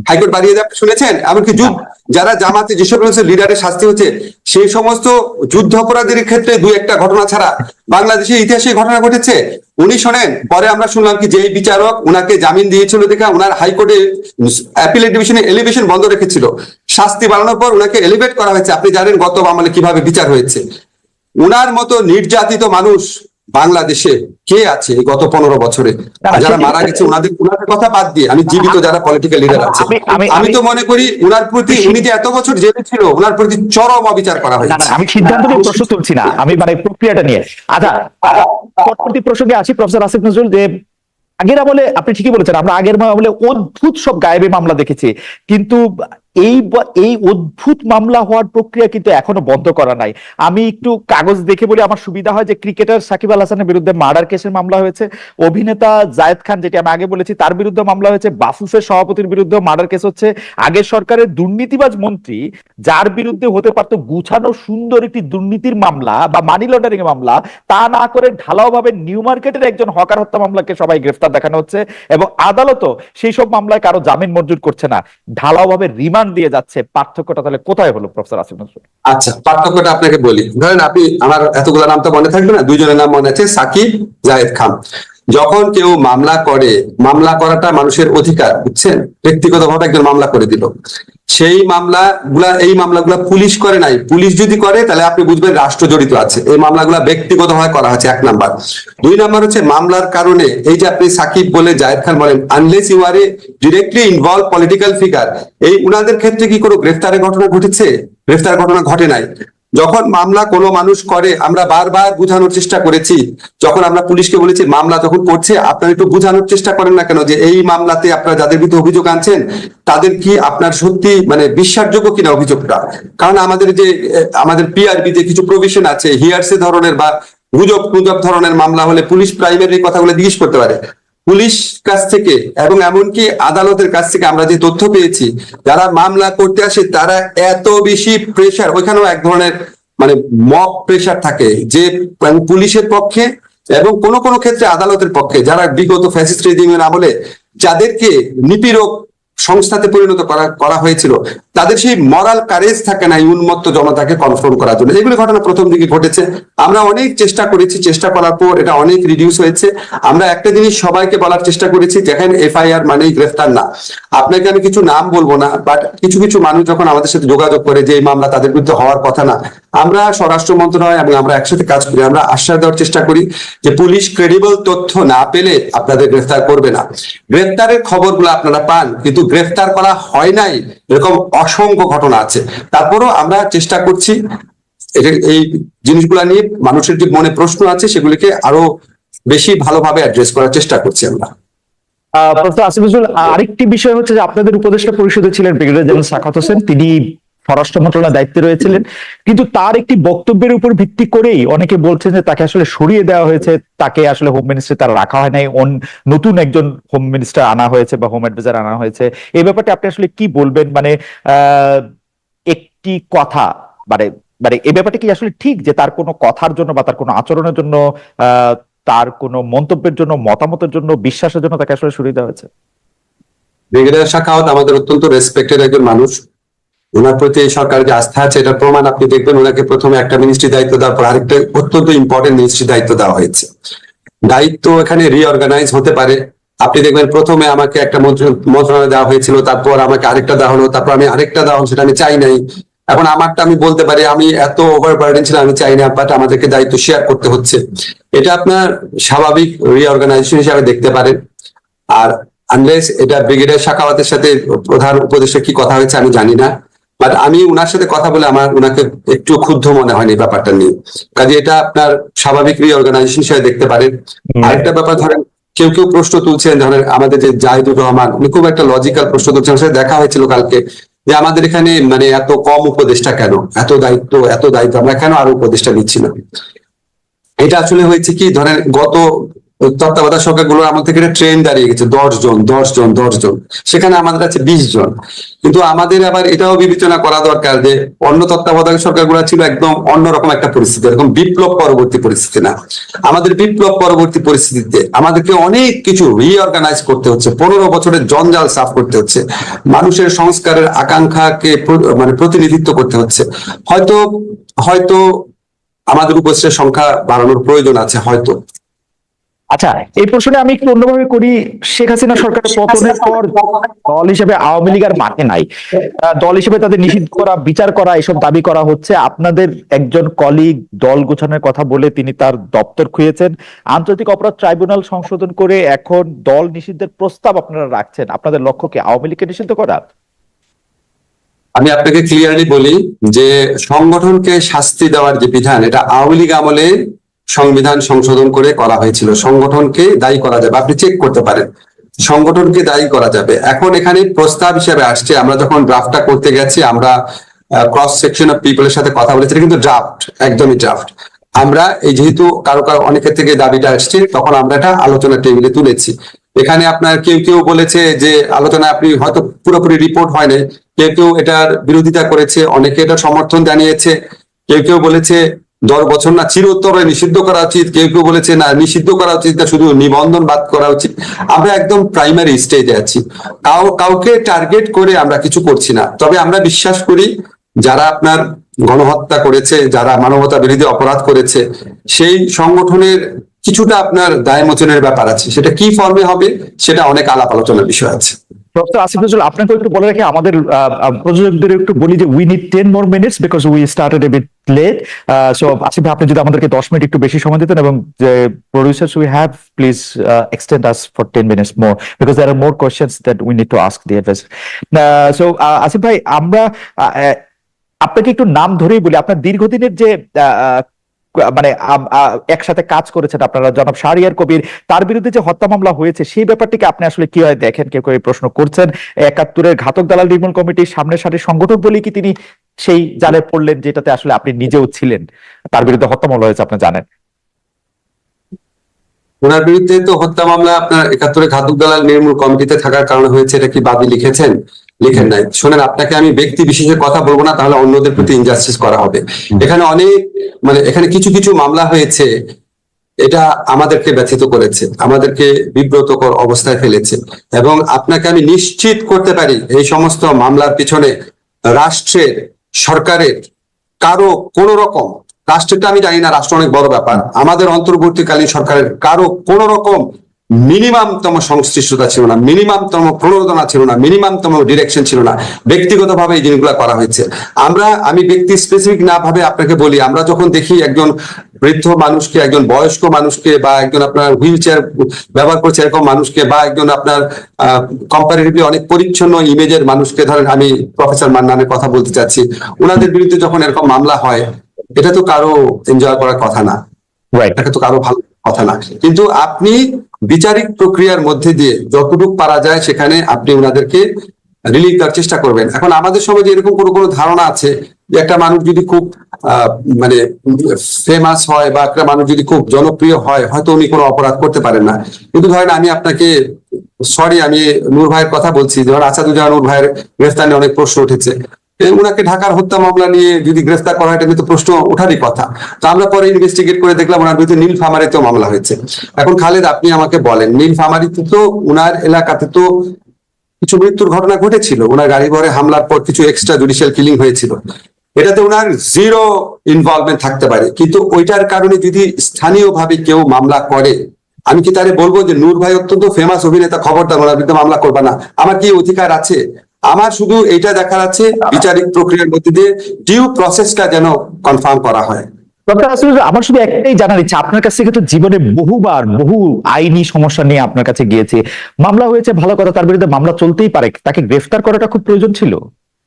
হাইকোর্ট বাড়িয়ে দেয়, আপনি শুনেছেন? এমনকি যারা জামাতে যেসব লিডারের শাস্তি হচ্ছে, সেই সমস্ত যুদ্ধ অপরাধীর ক্ষেত্রে দুই একটা ঘটনা ছাড়া বাংলাদেশের ইতিহাসে এই ঘটনা ঘটেছে। উনি শোনেন, পরে আমরা শুনলাম কি যে বিচারক উনাকে জামিন দিয়েছিল দেখে উনার হাইকোর্টে অ্যাপিলেট ডিভিশনে এলিভেশন বন্ধ রেখেছিল। শাস্তি বাড়ানোর পর উনাকে এলিভেট করা হয়েছে। আপনি জানেন গত আমলে কিভাবে বিচার হয়েছে। উনার মতো নির্যাতিত মানুষ বাংলাদেশে কে আছে এই গত 15 বছরে? যারা মারা গেছে ওনাদের কথা বাদ দিয়ে আমি জীবিত যারা পলিটিক্যাল লিডার আছে, আমি তো মনে করি উনার প্রতি, উনি যে এত বছর জেলে ছিল, উনার প্রতি চরম অবিচার করা হয়েছে। আমি সিদ্ধান্ত নিয়ে প্রশ্ন তুলছি না, আমি মানে প্রক্রিয়াটা নিয়ে। আচ্ছা, পরবর্তী প্রসঙ্গে আসি প্রফেসর আসিফ নজরুল। যে আগের আমলে আপনি ঠিকই বলেছেন, আমরা আগের আমলে অদ্ভুত সব গায়েবী মামলা দেখেছি, কিন্তু এই অদ্ভুত মামলা হওয়ার প্রক্রিয়া কিন্তু এখনো বন্ধ করা নাই। আমি একটু কাগজ দেখে বলি, আমার সুবিধা হয়, যে ক্রিকেটার সাকিব আল হাসানের বিরুদ্ধে মার্ডার কেসের মামলা হয়েছে, অভিনেতা জায়েদ খান, যেটি আমি আগে বলেছি, তার বিরুদ্ধে মামলা হয়েছে, বাফুফের সভাপতির বিরুদ্ধে মার্ডার কেস হচ্ছে, আগের সরকারের দুর্নীতিবাজ মন্ত্রী যার বিরুদ্ধে হতে পারত গুছানো সুন্দর একটি দুর্নীতির মামলা বা মানি লন্ডারিং এর মামলা, তা না করে ঢালাও ভাবে নিউ মার্কেটের একজন হকার হত্যা মামলাকে সবাই গ্রেফতার দেখানো হচ্ছে, এবং আদালতও সেই সব মামলায় কারো জামিন মঞ্জুর করছে না, ঢালাও ভাবে রিমান্ড দিয়ে যাচ্ছে। পার্থক্যটা তাহলে কোথায় হলো প্রফেসর আসিফ নজরুল? আচ্ছা, পার্থক্যটা আপনাকে বলি। ধরেন আপনি, আমার এতগুলো নাম তো মনে থাকবে না, দুইজনের নাম মনে আছে, সাকিব, জায়েদ খান। যখন কেউ মামলা করে, মামলা করাটা মানুষের অধিকার, বুঝছেন? ব্যক্তিগতভাবে একজন মামলা করে দিল, সেই এই মামলাগুলা পুলিশ করে নাই। পুলিশ যদি করে তাহলে আপনি বুঝবেন রাষ্ট্র জড়িত আছে। এই মামলাগুলা ব্যক্তিগতভাবে করা হচ্ছে, 1 নাম্বার। 2 নাম্বার হচ্ছে মামলার কারণে, এই যে আপনি সাকিব বলে জায়েদ খান বলেন, unless you are a directly involve political figure, এই উনাদের ক্ষেত্রে কি কোনো গ্রেফতারের ঘটনা ঘটেছে? গ্রেফতার ঘটনা ঘটে নাই। যখন মামলা কোনো মানুষ করে, আমরা বারবার বোঝানোর চেষ্টা করেছি, যখন আমরা পুলিশকে বলেছি মামলা যখন করছে আপনারা একটু বোঝানোর চেষ্টা করেন না কেন, যে এই মামলাতে আপনারা যাদের বিরুদ্ধে অভিযোগ আনছেন তাদের কি আপনার সত্যি মানে বিশ্বাসযোগ্য কিনা অভিযোগটা। কারণ আমাদের পিআরবি তে কিছু প্রভিশন আছে, হিয়ারসে ধরনের বা গুজব ধরনের মামলা হলে পুলিশ প্রাইমারি কথাগুলো জিজ্ঞেস করতে পারে। পুলিশ কাছ থেকে এবং এমনকি আদালতের কাছ থেকে আমরা যে তথ্য পেয়েছি, যারা মামলা করতে আসে তারা এত বেশি প্রেশার, ওইখানেও এক ধরনের মানে মব প্রেশার থাকে, যে পুলিশের পক্ষে এবং কোনো ক্ষেত্রে আদালতের পক্ষে, যারা বিগত ফ্যাসিস্ট রেজিমের আমলে যাদেরকে নিপীড়ক সংস্থাতে পরিণত করা হয়েছিল, তাদের সেই মরাল কারেজ থাকে না উন্মত্ত জনতাকে কনফ্রন্ট করার জন্য। এগুলি ঘটনা প্রথম দিকে ঘটেছে। আমরা অনেক চেষ্টা করেছি, চেষ্টা করার পর এটা অনেক রিডিউস হয়েছে। আমরা একটা জিনিস সবাইকে বলার চেষ্টা করেছি, দেখেন এফআইআর মানেই গ্রেফতার না। আপনাকে আমি কিছু নাম বলবো না, বাট কিছু কিছু মানুষ যখন আমাদের সাথে যোগাযোগ করে যে এই মামলা তাদের বিরুদ্ধে হওয়ার কথা না, আমরা স্বরাষ্ট্র মন্ত্রণালয় এবং আমরা একসাথে কাজ করি, আমরা আশ্বাস দেওয়ার চেষ্টা করি যে পুলিশ ক্রেডিবল তথ্য না পেলে আপনাদের গ্রেফতার করবে না। গ্রেফতারের খবরগুলো আপনারা পান, কিন্তু গ্রেফতার করা হয় নাই এরকম অসংখ্য ঘটনা আছে। তারপরও আমরা চেষ্টা করছি এই জিনিসগুলো নিয়ে মানুষের যে মনে প্রশ্ন আছে সেগুলিকে আরো বেশি ভালোভাবে অ্যাড্রেস করার চেষ্টা করছি আমরা। প্রফেসর আসিফ নজরুল, আরেকটি বিষয় হচ্ছে যে আপনাদের উপদেষ্টা পরিষদে ছিলেন ব্রিগেডিয়ার জেনারেল সাখাওয়াত হোসেন, তিনি স্বরাষ্ট্র মন্ত্রণালয়ের দায়িত্বে রয়েছিলেন, কিন্তু তার একটি বক্তব্যের উপর ভিত্তি করেই অনেকে বলছেন যে তাকে আসলে সরিয়ে দেওয়া হয়েছে, তাকে আসলে হোম মিনিস্টার তার রাখা হয় নাই, নতুন একজন হোম মিনিস্টার আনা হয়েছে বা হোম অ্যাডভাইজার আনা হয়েছে। এই ব্যাপারটা আপনি আসলে কি বলবেন? মানে একটি কথা, মানে এই ব্যাপারটা কি আসলে ঠিক যে তার কোনো কথার জন্য বা তার কোনো আচরণের জন্য, তার কোনো মন্তব্যের জন্য, মতামতের জন্য, বিশ্বাসের জন্য তাকে আসলে সরিয়ে দেওয়া হয়েছে? ব্রিগেডিয়ার সাখাওয়াত আমাদের অত্যন্ত রেসপেক্টেড একজন মানুষ। ওনার প্রতি এই সরকারের যে আস্থা আছে এটার প্রমাণ আপনি দেখবেন, ওনাকে প্রথমে একটা মিনিস্ট্রি দায়িত্ব দেওয়ার পর আরেকটা অত্যন্ত ইম্পর্টেন্ট মিনিস্ট্রি দায়িত্ব দেওয়া হয়েছে। দায়িত্ব এখানে রিঅর্গানাইজ হতে পারে। আপনি দেখবেন প্রথমে আমাকে একটা মন্ত্রণালয় দেওয়া হয়েছিল, তারপর আমাকে আরেকটা দেওয়া হলো, তারপর আমি আরেকটা দেওয়া হলো, সেটা আমি চাই নাই। এখন আমারটা আমি বলতে পারি আমি এত ওভারবার্ডেন ছিলাম, আমি চাই না, বাট আমাদেরকে দায়িত্ব শেয়ার করতে হচ্ছে। এটা আপনার স্বাভাবিক রিঅর্গানাইজেশন হিসাবে দেখতে পারেন। আর আনলেস এটা ব্রিগেডিয়ার সাখাওয়াতের সাথে প্রধান উপদেষ্টা কি কথা হয়েছে আমি জানি না, বাট আমি উনার সাথে কথা বলে আমার উনাকে একটু ক্ষুব্ধ মনে হয়নি ব্যাপারটা নিয়ে। কাজে এটা আপনার স্বাভাবিক রিঅর্গানাইজেশন হিসেবে দেখতে পারেন। আরেকটা ব্যাপার, ধরেন কেউ প্রশ্ন তুলছেন, ধরেন আমাদের যে জাহিদুর রহমান, উনি খুব একটা লজিক্যাল প্রশ্ন তুলছেন, সাথে দেখা হয়েছিল কালকে, যে আমাদের এখানে মানে এত কম উপদেষ্টা কেন, এত দায়িত্ব আমরা কেন আরো উপদেষ্টা নিচ্ছি না। এটা আসলে হয়েছে কি, ধরেন গত ওই তত্ত্বাবধায়ক সরকারগুলোর আমল থেকে ট্রেন দাঁড়িয়ে গেছে 10 জন, সেখানে আমাদের আছে 20 জন। কিন্তু আমাদের আবার এটাও বিবেচনা করা দরকার যে অন্য তত্ত্বাবধায়ক সরকারগুলো ছিল একদম অন্যরকম একটা পরিস্থিতি, এরকম বিপ্লব পরবর্তী পরিস্থিতি না। আমাদের বিপ্লব পরবর্তী পরিস্থিতিতে আমাদেরকে অনেক কিছু রিঅর্গানাইজ করতে হচ্ছে, 15 বছরের জঞ্জাল সাফ করতে হচ্ছে, মানুষের সংস্কারের আকাঙ্ক্ষাকে মানে প্রতিনিধিত্ব করতে হচ্ছে। হয়তো হয়তো আমাদের উপস্থিতের সংখ্যা বাড়ানোর প্রয়োজন আছে হয়তো। আচ্ছা, এই প্রশ্নে আমি একটু অন্যভাবে করি। শেখ হাসিনা সরকারের পতনের পর দল হিসেবে আওয়ামী লীগ আর মাঠে নাই। দল হিসেবে তাদের নিষিদ্ধ করা, বিচার করা, এসব দাবি করা হচ্ছে। আপনাদের একজন কলিগ দল গোছানোর কথা বলে তিনি তার দপ্তর খুঁয়েছেন। আন্তর্জাতিক অপরাধ ট্রাইব্যুনাল সংশোধন করে এখন দল নিষিদ্ধের প্রস্তাব আপনারা রাখছেন। আপনাদের লক্ষ্য কি আওয়ামী লীগকে নিষিদ্ধ করা? আমি আপনাকে ক্লিয়ারলি বলি যে সংগঠনকে শাস্তি দেওয়ার যে বিধান, এটা আওয়ামী লীগ আমলে সংবিধান সংশোধন করে করা হয়েছিল। সংগঠনকে দায়ী করা যাবে, আপনি চেক করতে পারেন, সংগঠনকে দায়ী করা যাবে। এখন এখানে প্রস্তাব হিসেবে আসছে, আমরা যখন ড্রাফটটা করতে গেছি, আমরা ক্রস সেকশন অফ পিপলের সাথে কথা বলেছি, এটা কিন্তু ড্রাফট, একদমই ড্রাফট। আমরা এই যেহেতু কারো অনেকের থেকে দাবিটা আসছে, তখন আমরা এটা আলোচনা টেবিলে তুলেছি। এখানে আপনার কেউ কেউ বলেছে যে আলোচনা আপনি হয়তো পুরোপুরি রিপোর্ট হয় নাই, কেউ কেউ এটার বিরোধিতা করেছে, অনেকে এটা সমর্থন জানিয়েছে। কেউ কেউ বলেছে 10 বছর না, চিরতরে নিষিদ্ধ করা উচিত। কেউ কেউ বলেছে না, নিষিদ্ধ করা উচিত না, শুধু নিবন্ধন বাদ করা উচিত। আমরা একদম প্রাইমারি স্টেজে আছি, কাউকে টার্গেট করে আমরা কিছু করছি না। তবে আমরা বিশ্বাস করি যারা আপনার গণহত্যা করেছে, যারা মানবতা বিরোধী অপরাধ করেছে, সেই সংগঠনের কিছুটা আপনার দায় মোচনের ব্যাপার আছে। সেটা কি ফর্মে হবে সেটা অনেক আলাপ আলোচনার বিষয় আছে। প্রফেসর আসিফ নজরুল, আপনাকে একটু বলে রাখি, আমাদের প্রযোজকদের একটু বলি যে we need 10 more minutes because we started a bit late. So Asif ভাই, আপনি যদি আমাদেরকে 10 মিনিট একটু বেশি সময় দিতেন, এবং যে producers we have, please extend us for 10 minutes more because there are more questions that we need to ask the advisor. So Asif ভাই, আমরা আপনাকে একটু নাম ধরেই বলি। আপনার দীর্ঘদিনের যে মানে একসাথে কাজ করেছেন আপনারা, জনাব শাহরিয়ার কবির, তার বিরুদ্ধে যে হত্যা মামলা হয়েছে সেই ব্যাপারটিকে আপনি আসলে কিভাবে দেখেন? কেউ কেউ প্রশ্ন করছেন 71-এর ঘাতক দালাল নির্মূল কমিটির সামনের সারির সংগঠক বলেই কি তিনি সেই জালে পড়লেন, যেটাতে আসলে আপনি নিজেও ছিলেন? তার বিরুদ্ধে হত্যা মামলা হয়েছে, আপনি জানেন। ওনার বিরুদ্ধে তো হত্যা মামলা আপনার 71-এর ঘাতক দালাল নির্মূল কমিটিতে থাকার কারণে হয়েছে, এটা কি বাদী লিখেছেন? লিখেন নাই। শোনেন, আপনাকে আমি ব্যক্তি বিশেষের কথা বলবো না, তাহলে অন্যদের প্রতি ইনজাস্টিস করা হবে। এখানে অনেক মানে এখানে কিছু কিছু মামলা হয়েছে, এটা আমাদেরকে ব্যথিত করেছে, আমাদেরকে বিব্রতকর অবস্থায় ফেলেছে। এবং আপনাকে আমি নিশ্চিত করতে পারি এই সমস্ত মামলার পিছনে রাষ্ট্রের, সরকারের কারো কোন রকম, রাষ্ট্রটা আমি জানি না, রাষ্ট্র অনেক বড় ব্যাপার, আমাদের অন্তর্বর্তীকালীন সরকারের কারো কোন রকম মিনিমামতম সংশ্লিষ্টতা ছিল না, মিনিমামতম প্রণোদনা ছিল না, মিনিমামতম ডিরেকশন ছিল না। ব্যক্তিগতভাবে এই জিনিসগুলো করা হয়েছে। আমি ব্যক্তি স্পেসিফিক না ভাবে আপনাকে বলি, আমরা যখন দেখি একজন বৃদ্ধ মানুষকে, একজন বয়স্ক মানুষকে, বা একজন আপনার হুইল চেয়ার ব্যবহার করছে এরকম মানুষকে, বা একজন আপনার কম্পারেটিভলি অনেক পরিচ্ছন্ন ইমেজের মানুষকে, ধরেন আমি প্রফেসর মান্নানের কথা বলতে চাচ্ছি, ওনাদের বিরুদ্ধে যখন এরকম মামলা হয়, এটা তো কারো এনজয় করার কথা না, এটা তো কারো ভালো কথা না। কিন্তু আপনি বিচারিক প্রক্রিয়ার মধ্যে দিয়ে যতটুকু পারা যায় সেখানে আপনি ওনাদেরকে রিলিফ দেওয়ার চেষ্টা করবেন। এখন আমাদের সমাজে এরকম কোনো ধারণা আছে যে একটা মানুষ যদি খুব মানে ফেমাস হয়, বা একটা মানুষ যদি খুব জনপ্রিয় হয়, হয়তো উনি কোনো অপরাধ করতে পারেন না। কিন্তু ধরেন আমি আপনাকে, সরি আমি নূর ভাইয়ের কথা বলছি, ধরেন আসাদুজ্জামান নূর ভাইয়ের গ্রেফতার নিয়ে অনেক প্রশ্ন উঠেছে। উনাকে ঢাকার হত্যা মামলা নিয়ে যদি গ্রেফতার করা হয়, এটা কিন্তু প্রশ্ন ওঠারই কথা। তো আমরা পরে ইনভেস্টিগেট করে দেখলাম ওনার বিরুদ্ধে নীলফামারীতেও মামলা হয়েছে। এখন খালেদ, আপনি আমাকে বলেন, নীলফামারীতে তো উনার এলাকাতে তো কিছু মৃত্যুর ঘটনা ঘটেছিল, ওনার গাড়ি ঘরে হামলার পর কিছু এক্সট্রা জুডিশিয়াল কিলিং হয়েছিল, এটাতে ওনার জিরো ইনভলভমেন্ট থাকতে পারে। কিন্তু ওইটার কারণে যদি স্থানীয়ভাবে কেউ মামলা করে, আমি কি তারে বলবো যে নূর ভাই অত্যন্ত ফেমাস অভিনেতা, খবরদার ওনার বিরুদ্ধে মামলা করবা না? আমার কি অধিকার আছে? আমার শুধু এইটা দেখার আছে বিচারিক প্রক্রিয়ার মধ্যে দিয়ে ডিউ প্রসেসটা যেন কনফার্ম করা হয়। আমার শুধু একটাই জানার ইচ্ছা, আপনার কাছ থেকে তো জীবনে বহুবার বহু আইনি সমস্যা নিয়ে আপনার কাছে গিয়েছে, মামলা হয়েছে, ভালো কথা, তার বিরুদ্ধে মামলা চলতেই পারে, তাকে গ্রেফতার করাটা খুব প্রয়োজন ছিল।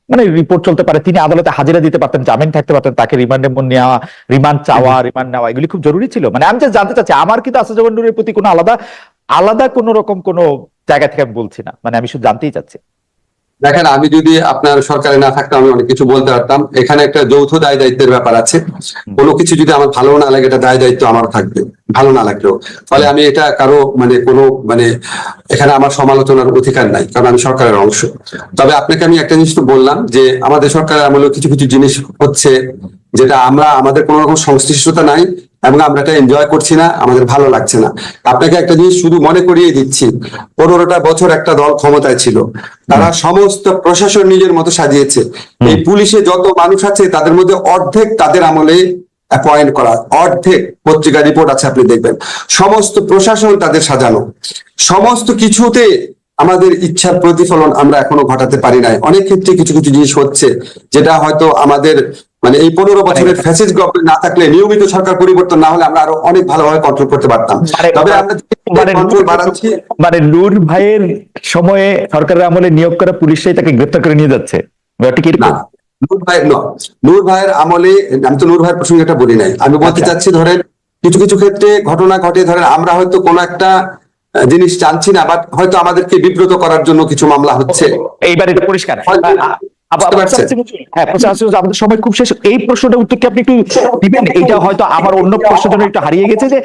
মানে রিপোর্ট চলতে পারে, তিনি আদালতে হাজিরা দিতে পারতেন, জামিন থাকতে পারতেন, তাকে রিমান্ডে নেওয়া, রিমান্ড চাওয়া, রিমান্ড নেওয়া, এগুলি খুব জরুরি ছিল। মানে আমি জাস্ট জানতে চাচ্ছি, আমার কিন্তু আসাদুজ্জামান নূরের প্রতি কোনো আলাদা আলাদা কোনো রকম কোনো জায়গা থেকে আমি বলছি না, মানে আমি শুধু জানতেই চাচ্ছি। দেখেন, আমি যদি আপনার সরকারে না থাকতাম আমি অনেক কিছু বলতে পারতাম। এখানে একটা যৌথ দায় দায়িত্বের ব্যাপার আছে। কোনো কিছু যদি আমার ভালো না লাগে, এটা দায় দায়িত্ব আমার থাকবে, ভালো না লাগলেও। ফলে আমি এটা কারো মানে এখানে আমার সমালোচনার অধিকার নাই, কারণ আমি সরকারের অংশ। তবে আপনাকে আমি একটা জিনিস তো বললাম যে আমাদের সরকারের আমলে কিছু কিছু জিনিস হচ্ছে যেটা আমাদের কোনো রকম সংশ্লিষ্টতা নাই, এবং আমরা এটা এনজয় করছি না, আমাদের ভালো লাগছে না। আপনাকে একটা জিনিস শুধু মনে করিয়ে দিচ্ছি, 15টা বছর একটা দল ক্ষমতায় ছিল, তারা সমস্ত প্রশাসন নিজের মতো সাজিয়েছে। এই পুলিশে যত মানুষ আছে তাদের মধ্যে অর্ধেক তাদের আমলে অ্যাপয়েন্ট করা, অর্ধেক পত্রিকা রিপোর্ট আছে, আপনি দেখবেন সমস্ত প্রশাসন তাদের সাজানো। সমস্ত কিছুতে আমাদের ইচ্ছার প্রতিফলন আমরা এখনো ঘটাতে পারি নাই। অনেক ক্ষেত্রে কিছু কিছু জিনিস হচ্ছে যেটা হয়তো আমাদের এই 15 বছরের ফ্যাসিস্ট গভর্নমেন্ট না থাকলে, নিয়মিত সরকার পরিবর্তন না হলে আমরা আরো অনেক ভালোভাবে কন্ট্রোল করতে পারতাম। তবে আমরা কন্ট্রোল বাড়াচ্ছি। নূর ভাইয়ের সময়ে সরকারের আমলে নিয়োগ করা পুলিশরাই তাকে গ্রেপ্তার করে নিয়ে যাচ্ছে, ব্যাপারটা কি না, এরকম? নূর ভাইয়ের আমলে আমি তো নূর ভাইয়ের প্রসঙ্গে এটা বলি নাই। আমি বলতে চাচ্ছি, ধরেন কিছু কিছু ক্ষেত্রে ঘটনা ঘটে, ধরেন আমরা হয়তো কোনো একটা জিনিস জানছি না, বাট হয়তো আমাদেরকে বিব্রত করার জন্য কিছু মামলা হচ্ছে। এইবার এটা পরিষ্কার। বুঝতে পারছেন? হ্যাঁ, আমাদের সময় খুব শেষ। এই প্রশ্নটা উত্তর কি আপনি একটু দিবেন? এইটা হয়তো আমার অন্য প্রশ্নের জন্য একটু হারিয়ে গেছে, যে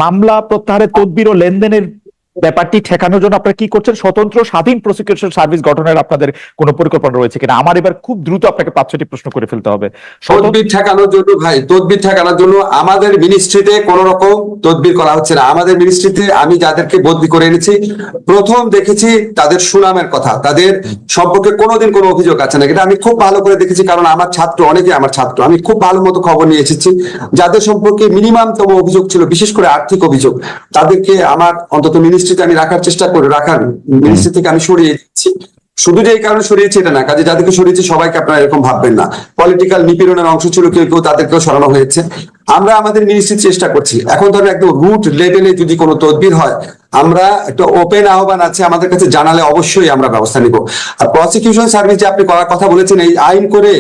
মামলা প্রত্যাহারের তদবির ও লেনদেনের ব্যাপারটি ঠেকানোর জন্য আপনারা কি করছেন? স্বতন্ত্র স্বাধীন প্রসিকিউশন সার্ভিস গঠনের আপনাদের কোনো পরিকল্পনা রয়েছে কিনা? আমার এবার খুব দ্রুত আপনাকে 5-6টি প্রশ্ন করে ফেলতে হবে। তদবির ঠেকানোর জন্য ভাই, তদবির ঠেকানোর জন্য আমাদের মিনিস্ট্রিতে কোন রকম তদবির করা হচ্ছে না। আমাদের মিনিস্ট্রিতে আমি যাদেরকে বদলি করে এনেছি, প্রথম দেখেছি তাদের সুনামের কথা, তাদের সম্পর্কে কোনোদিন কোনো অভিযোগ আছে না, এটা আমি খুব ভালো করে দেখেছি। কারণ আমার ছাত্র, অনেকে আমার ছাত্র, আমি খুব ভালো মতো খবর নিয়ে এসেছি। যাদের সম্পর্কে মিনিমামতম অভিযোগ ছিল, বিশেষ করে আর্থিক অভিযোগ, তাদেরকে আমার অন্তত মিনিস্ট্রিতে আমি রাখার চেষ্টা করে মিনিস্ট্রি থেকে আমি সরিয়ে দিচ্ছি। শুধু যে এই কারণে সরিয়েছে এটা না, কাজে যাদেরকে সরিয়েছে সবাইকে আপনারা এরকম ভাববেন না। পলিটিক্যাল নিপীড়নের অংশ ছিল কেউ কেউ, তাদেরকেও সরানো হয়েছে। আমরা আমাদের মিনিস্ট্রির চেষ্টা করছি। এখন ধরেন একদম রুট লেভেলে যদি কোনো তদবির হয়, আমরা একটা ওপেন আহ্বান আছে, আমাদের কাছে জানালে অবশ্যই আমরা ব্যবস্থা নিব। আর প্রসিকিউশন সার্ভিস যে আপনি করার কথা বলেছেন, এই আইন করে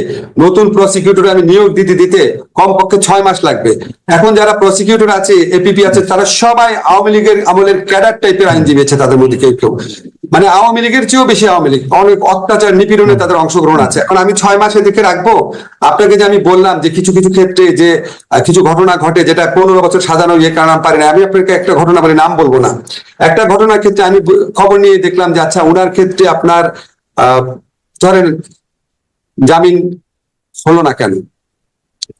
নতুন প্রসিকিউটর আমি নিয়োগ দিতে কমপক্ষে 6 মাস লাগবে। এখন যারা প্রসিকিউটর আছে, এপিপি আছে, তারা সবাই আওয়ামী লীগের আমলের ক্যাডার টাইপের আইনজীবী আছে, তাদের মধ্যে কেউ কেউ আওয়ামী লীগের চেয়েও বেশি আওয়ামী লীগ, অনেক অত্যাচার নিপীড়নে তাদের অংশগ্রহণ আছে। এখন আমি 6 মাস এদিকে রাখবো? আপনাকে যে আমি বললাম যে কিছু কিছু ক্ষেত্রে যে কিছু ঘটনা ঘটে যেটা 15 বছর সাজানো কারণ আমি পারি না, আমি আপনাকে একটা ঘটনা বলি, নাম বলবো না। একটা ঘটনার ক্ষেত্রে আমি খবর নিয়ে দেখলাম যে আচ্ছা, ওনার ক্ষেত্রে আপনার ধরেন জামিন হলো না কেন,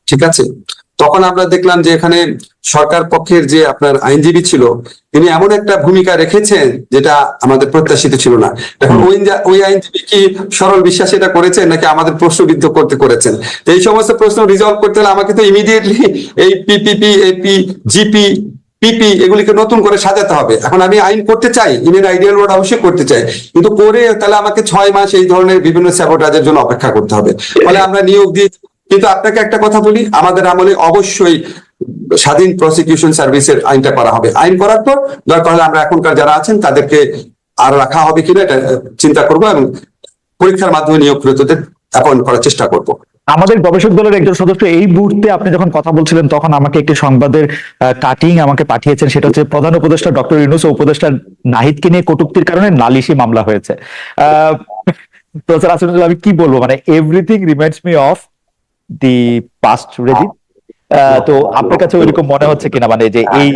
ঠিক আছে? তখন আমরা দেখলাম যে এখানে সরকার পক্ষের যে আপনার আইনজীবী ছিল, তিনি এমন একটা ভূমিকা রেখেছেন যেটা আমাদের প্রত্যাশিত ছিল না। এখন ওই আইনজীবী কি সরল বিশ্বাস এটা করেছেন, নাকি আমাদের প্রশ্নবিদ্ধ করেছেন? এই সমস্ত প্রশ্ন রিজলভ করতে হলে আমাকে তো ইমিডিয়েটলি এই পিপিপি, এপি, জিপি, পিপি এগুলিকে নতুন করে সাজাতে হবে। এখন আমি আইন করতে চাই, ইনের আইডিয়াল ওয়ার্ড অবশ্যই করতে চাই, কিন্তু করে তাহলে আমাকে 6 মাস এই ধরনের বিভিন্ন স্যাবোটাজের জন্য অপেক্ষা করতে হবে। ফলে আমরা নিয়োগ দিয়ে, কিন্তু আপনাকে একটা কথা বলি, আমাদের আমলে অবশ্যই স্বাধীন প্রসিকিউশন সার্ভিসের আইনটা করা হবে। আইন করার পর দরকার হলে আমরা এখনকার যারা আছেন তাদেরকে আর রাখা হবে কিনা এটা চিন্তা করবো, এবং পরীক্ষার মাধ্যমে নিয়োগকৃতদের অ্যাপয়েন্ট করার চেষ্টা করব। আমাদের গবেষক দলের একজন সদস্য এই মুহূর্তে আপনি যখন কথা বলছিলেন তখন আমাকে একটি সংবাদের কাটিং আমাকে পাঠিয়েছেন, সেটা হচ্ছে প্রধান উপদেষ্টা ডক্টর ইউনূস ও উপদেষ্টা নাহিদকে নিয়ে কটূক্তির কারণে নালিশি মামলা হয়েছে। প্রফেসর আসিফুজ্জামান, আমি কি বলবো, মানে everything reminds me of the past regime. তো আপনার কাছে ওইরকম মনে হচ্ছে কিনা, মানে যে এই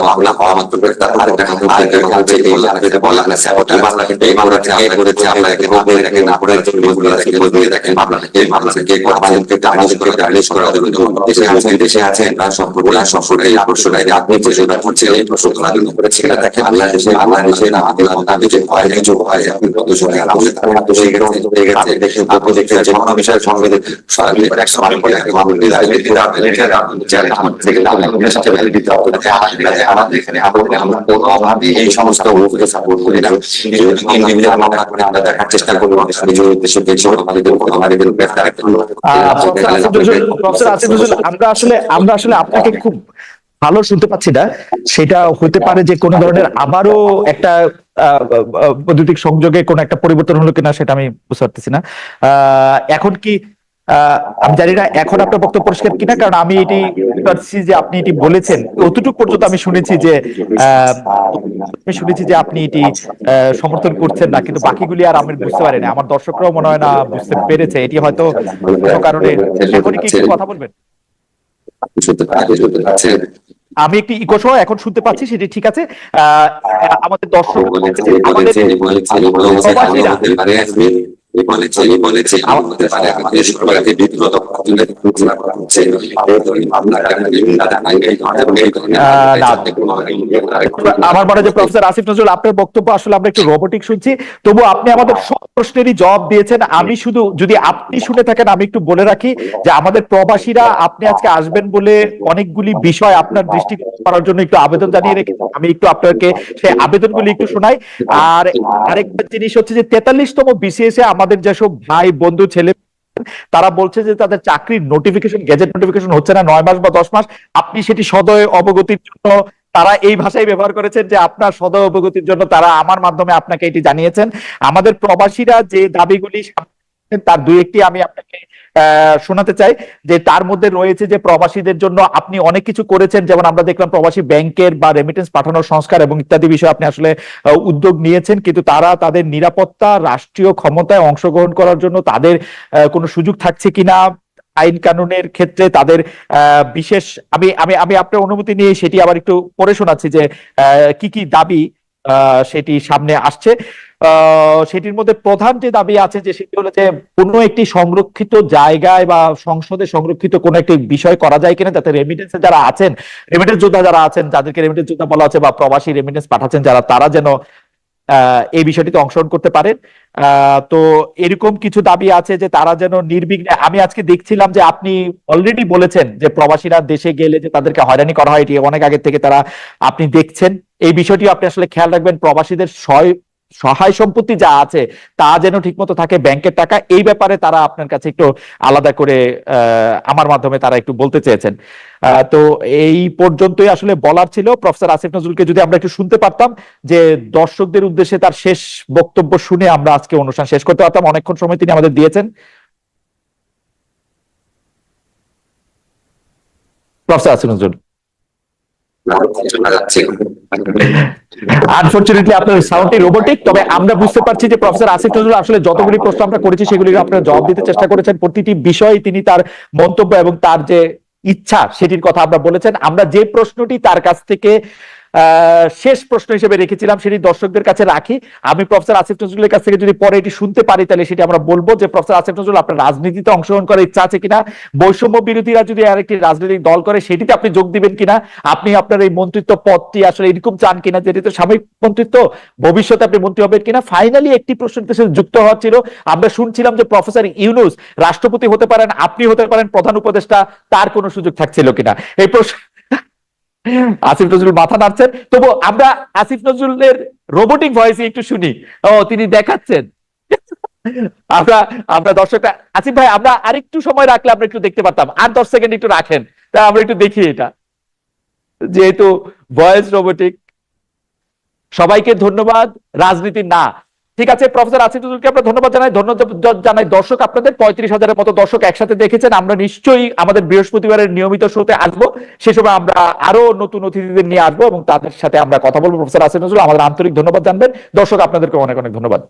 মামলা হওয়া মাত্র দেশে আছেন আপনি প্রশ্নটা করছেন, এই প্রশ্ন করেছেন, দেখেন আল্লাহ দেশে আমাদের কিছু ভয় কিছু ভয় আপনি প্রদর্শনী বিষয়ের সঙ্গে এই সমস্ত সাপোর্ট করি না, আমরা দেখার চেষ্টা করবো আমরা আসলে আপনাকে খুব ভালো শুনতে পাচ্ছি না। সেটা হতে পারে যে কোনো ধরনের আবারও একটা বৈদ্যুতিক সংযোগে কোনো একটা পরিবর্তন হলো কিনা সেটা আমি বুঝতে পারতেছি না। এখন কি আমি জানি না এখন আপনার বক্তব্য পরিষ্কার কিনা, কারণ আমি এটি পারছি যে আপনি এটি বলেছেন, অতটুকু পর্যন্ত আমি শুনেছি যে আপনি এটি সমর্থন করছেন না, কিন্তু বাকিগুলি আর আমি বুঝতে পারিনি। আমার দর্শকরাও মনে হয় না বুঝতে পেরেছে, এটি হয়তো কোনো কারণে। এখন কি একটু কথা বলবেন? আমি একটি ইকো সহ এখন শুনতে পাচ্ছি, সেটি ঠিক আছে। আমাদের দর্শক আমার মনে হয় যে প্রফেসর আসিফ নজরুল, আপনার বক্তব্য আসলে আমরা একটু রোবটিক শুনছি, তবু আপনি আমাদের সব প্রশ্নেরই জবাব দিয়েছেন। আমি শুধু, যদি আপনি শুনে থাকেন, আমি একটু বলে রাখি যে আমাদের প্রবাসীরা আপনি আজকে আসবেন বলে অনেকগুলি বিষয় আপনার দৃষ্টি করার জন্য একটু আবেদন জানিয়ে রেখেছি। আমি একটু আপনাকে সেই আবেদনগুলি একটু শোনাই। আর আরেকটা জিনিস হচ্ছে যে 43তম বিসিএস এ আমাদের যেসব ভাই বন্ধু ছেলে, তারা বলছে যে তাদের চাকরির নোটিফিকেশন, গেজেট নোটিফিকেশন হচ্ছে না 9 মাস বা 10 মাস। আপনি সেটি সদয় অবগতির জন্য, তারা এই ভাষাই ব্যবহার করেছেন যে আপনার সদয় অবগতির জন্য তারা আমার মাধ্যমে আপনাকে এটি জানিয়েছেন। আমাদের প্রবাসীরা যে দাবিগুলি তার দুই একটি আমি আপনাকে শোনাতে চাই। যে তার মধ্যে রয়েছে যে প্রবাসীদের জন্য আপনি অনেক কিছু করেছেন, যেমন আমরা দেখলাম প্রবাসী ব্যাংকের বা রেমিটেন্স পাঠানোর সংস্কার এবং ইত্যাদি বিষয়ে আপনি আসলে উদ্যোগ নিয়েছেন, কিন্তু তারা তাদের নিরাপত্তা, রাষ্ট্রীয় ক্ষমতায় অংশগ্রহণ করার জন্য তাদের কোনো সুযোগ থাকছে কিনা, আইন কানুনের ক্ষেত্রে তাদের বিশেষ, আমি আমি আমি আপনার অনুমতি নিয়ে সেটি আবার একটু পড়ে শোনাচ্ছি যে কি কি দাবি সেটি সামনে আসছে। সেটির মধ্যে প্রধান যে দাবি আছে যে সেটি হলো যে কোনো একটি সংরক্ষিত জায়গায় বা সংসদে সংরক্ষিত কোনো একটি বিষয় করা যায় কিনা, যাতে রেমিটেন্সে যারা আছেন, রেমিটেন্স যোদ্ধা যারা আছেন, যাদেরকে রেমিটেন্স যোদ্ধা বলা হচ্ছে বা প্রবাসী রেমিটেন্স পাঠাচ্ছেন যারা, তারা যেন এই বিষয়টিতে অংশগ্রহণ করতে পারেন। তো এরকম কিছু দাবি আছে যে তারা যেন নির্বিঘ্নে, আমি আজকে দেখছিলাম যে আপনি অলরেডি বলেছেন যে প্রবাসীরা দেশে গেলে যে তাদেরকে হয়রানি করা হয়, এটি অনেক আগে থেকে তারা, আপনি দেখছেন। এই বিষয়টি আপনি আসলে খেয়াল রাখবেন, প্রবাসীদের সহায় সম্পত্তি যা আছে তা যেন ঠিকমতো থাকে, ব্যাংকের টাকা, এই ব্যাপারে তারা আপনার কাছে একটু আলাদা করে আমার মাধ্যমে তারা একটু বলতে চেয়েছেন। তো এই পর্যন্তই আসলে বলার ছিল। প্রফেসর আসিফ নজরুলকে যদি আমরা একটু শুনতে পারতাম, যে দর্শকদের উদ্দেশ্যে তার শেষ বক্তব্য শুনে আমরা আজকে অনুষ্ঠান শেষ করতে পারতাম। অনেকক্ষণ সময় তিনি আমাদের দিয়েছেন। প্রফেসর আসিফ নজরুল, আনফরচুনেটলি আপনার সাউন্ডটি রোবটিক, তবে আমরা বুঝতে পারছি যে প্রফেসর আসিফ নজরুল আসলে যতগুলি প্রশ্ন আমরা করেছি সেগুলির আপনারা জবাব দিতে চেষ্টা করেছেন। প্রতিটি বিষয়ে তিনি তার মন্তব্য এবং তার যে ইচ্ছা সেটির কথা আমরা বলেছেন। আমরা যে প্রশ্নটি তার কাছ থেকে শেষ প্রশ্ন হিসেবে রেখেছিলাম সেটি দর্শকদের কাছে রাখি। আমি প্রফেসর আসিফ নজরুলের কাছ থেকে যদি পরে এটি শুনতে পারি, তাহলে সেটি আমরা বলবো যে প্রফেসর আসিফ নজরুল, আপনার রাজনীতিতে অংশগ্রহণ করার ইচ্ছা আছে কিনা, বৈষম্য বিরোধীরা যদি আরেকটি রাজনৈতিক দল করে সেটিতে আপনি যোগ দিবেন কিনা, আপনি আপনার এই মন্ত্রিত্ব পদটি আসলে এরকম চান কিনা, যেটি তো সাময়িক মন্ত্রিত্ব, ভবিষ্যতে আপনি মন্ত্রী হবেন কিনা। ফাইনালি একটি প্রশ্নের সাথে যুক্ত হওয়া ছিল, আমরা শুনছিলাম যে প্রফেসর ইউনূস রাষ্ট্রপতি হতে পারেন, আপনি হতে পারেন প্রধান উপদেষ্টা, তার কোনো সুযোগ থাকছিল কিনা। এই প্রশ্ন আসিফ নজরুল মাথা নাড়ছেন, তবু আমরা আসিফ নজরুলের রোবটিক ভয়েসে একটু শুনি। ও, তিনি দেখাচ্ছেন। আমরা আমরা দর্শকরা, আসিফ ভাই, আমরা আরেকটু সময় রাখলে আমরা একটু দেখতে পারতাম, আর 10 সেকেন্ড একটু রাখেন, তা আমরা একটু দেখি এটা, যেহেতু ভয়েস রোবটিক। সবাইকে ধন্যবাদ। রাজনীতি না, ঠিক আছে। প্রফেসর আসিফ নজরুলকে আমরা ধন্যবাদ জানাই। দর্শক, আপনাদের 35,000-এর মতো দর্শক একসাথে দেখেছেন। আমরা নিশ্চয়ই আমাদের বৃহস্পতিবারের নিয়মিত শোতে আসবো, সে সময় আমরা আরো নতুন অতিথিদের নিয়ে আসবো এবং তাদের সাথে আমরা কথা বলবো। প্রফেসর আসিফ নজরুল, আমাদের আন্তরিক ধন্যবাদ জানবেন। দর্শক, আপনাদেরকে অনেক অনেক ধন্যবাদ।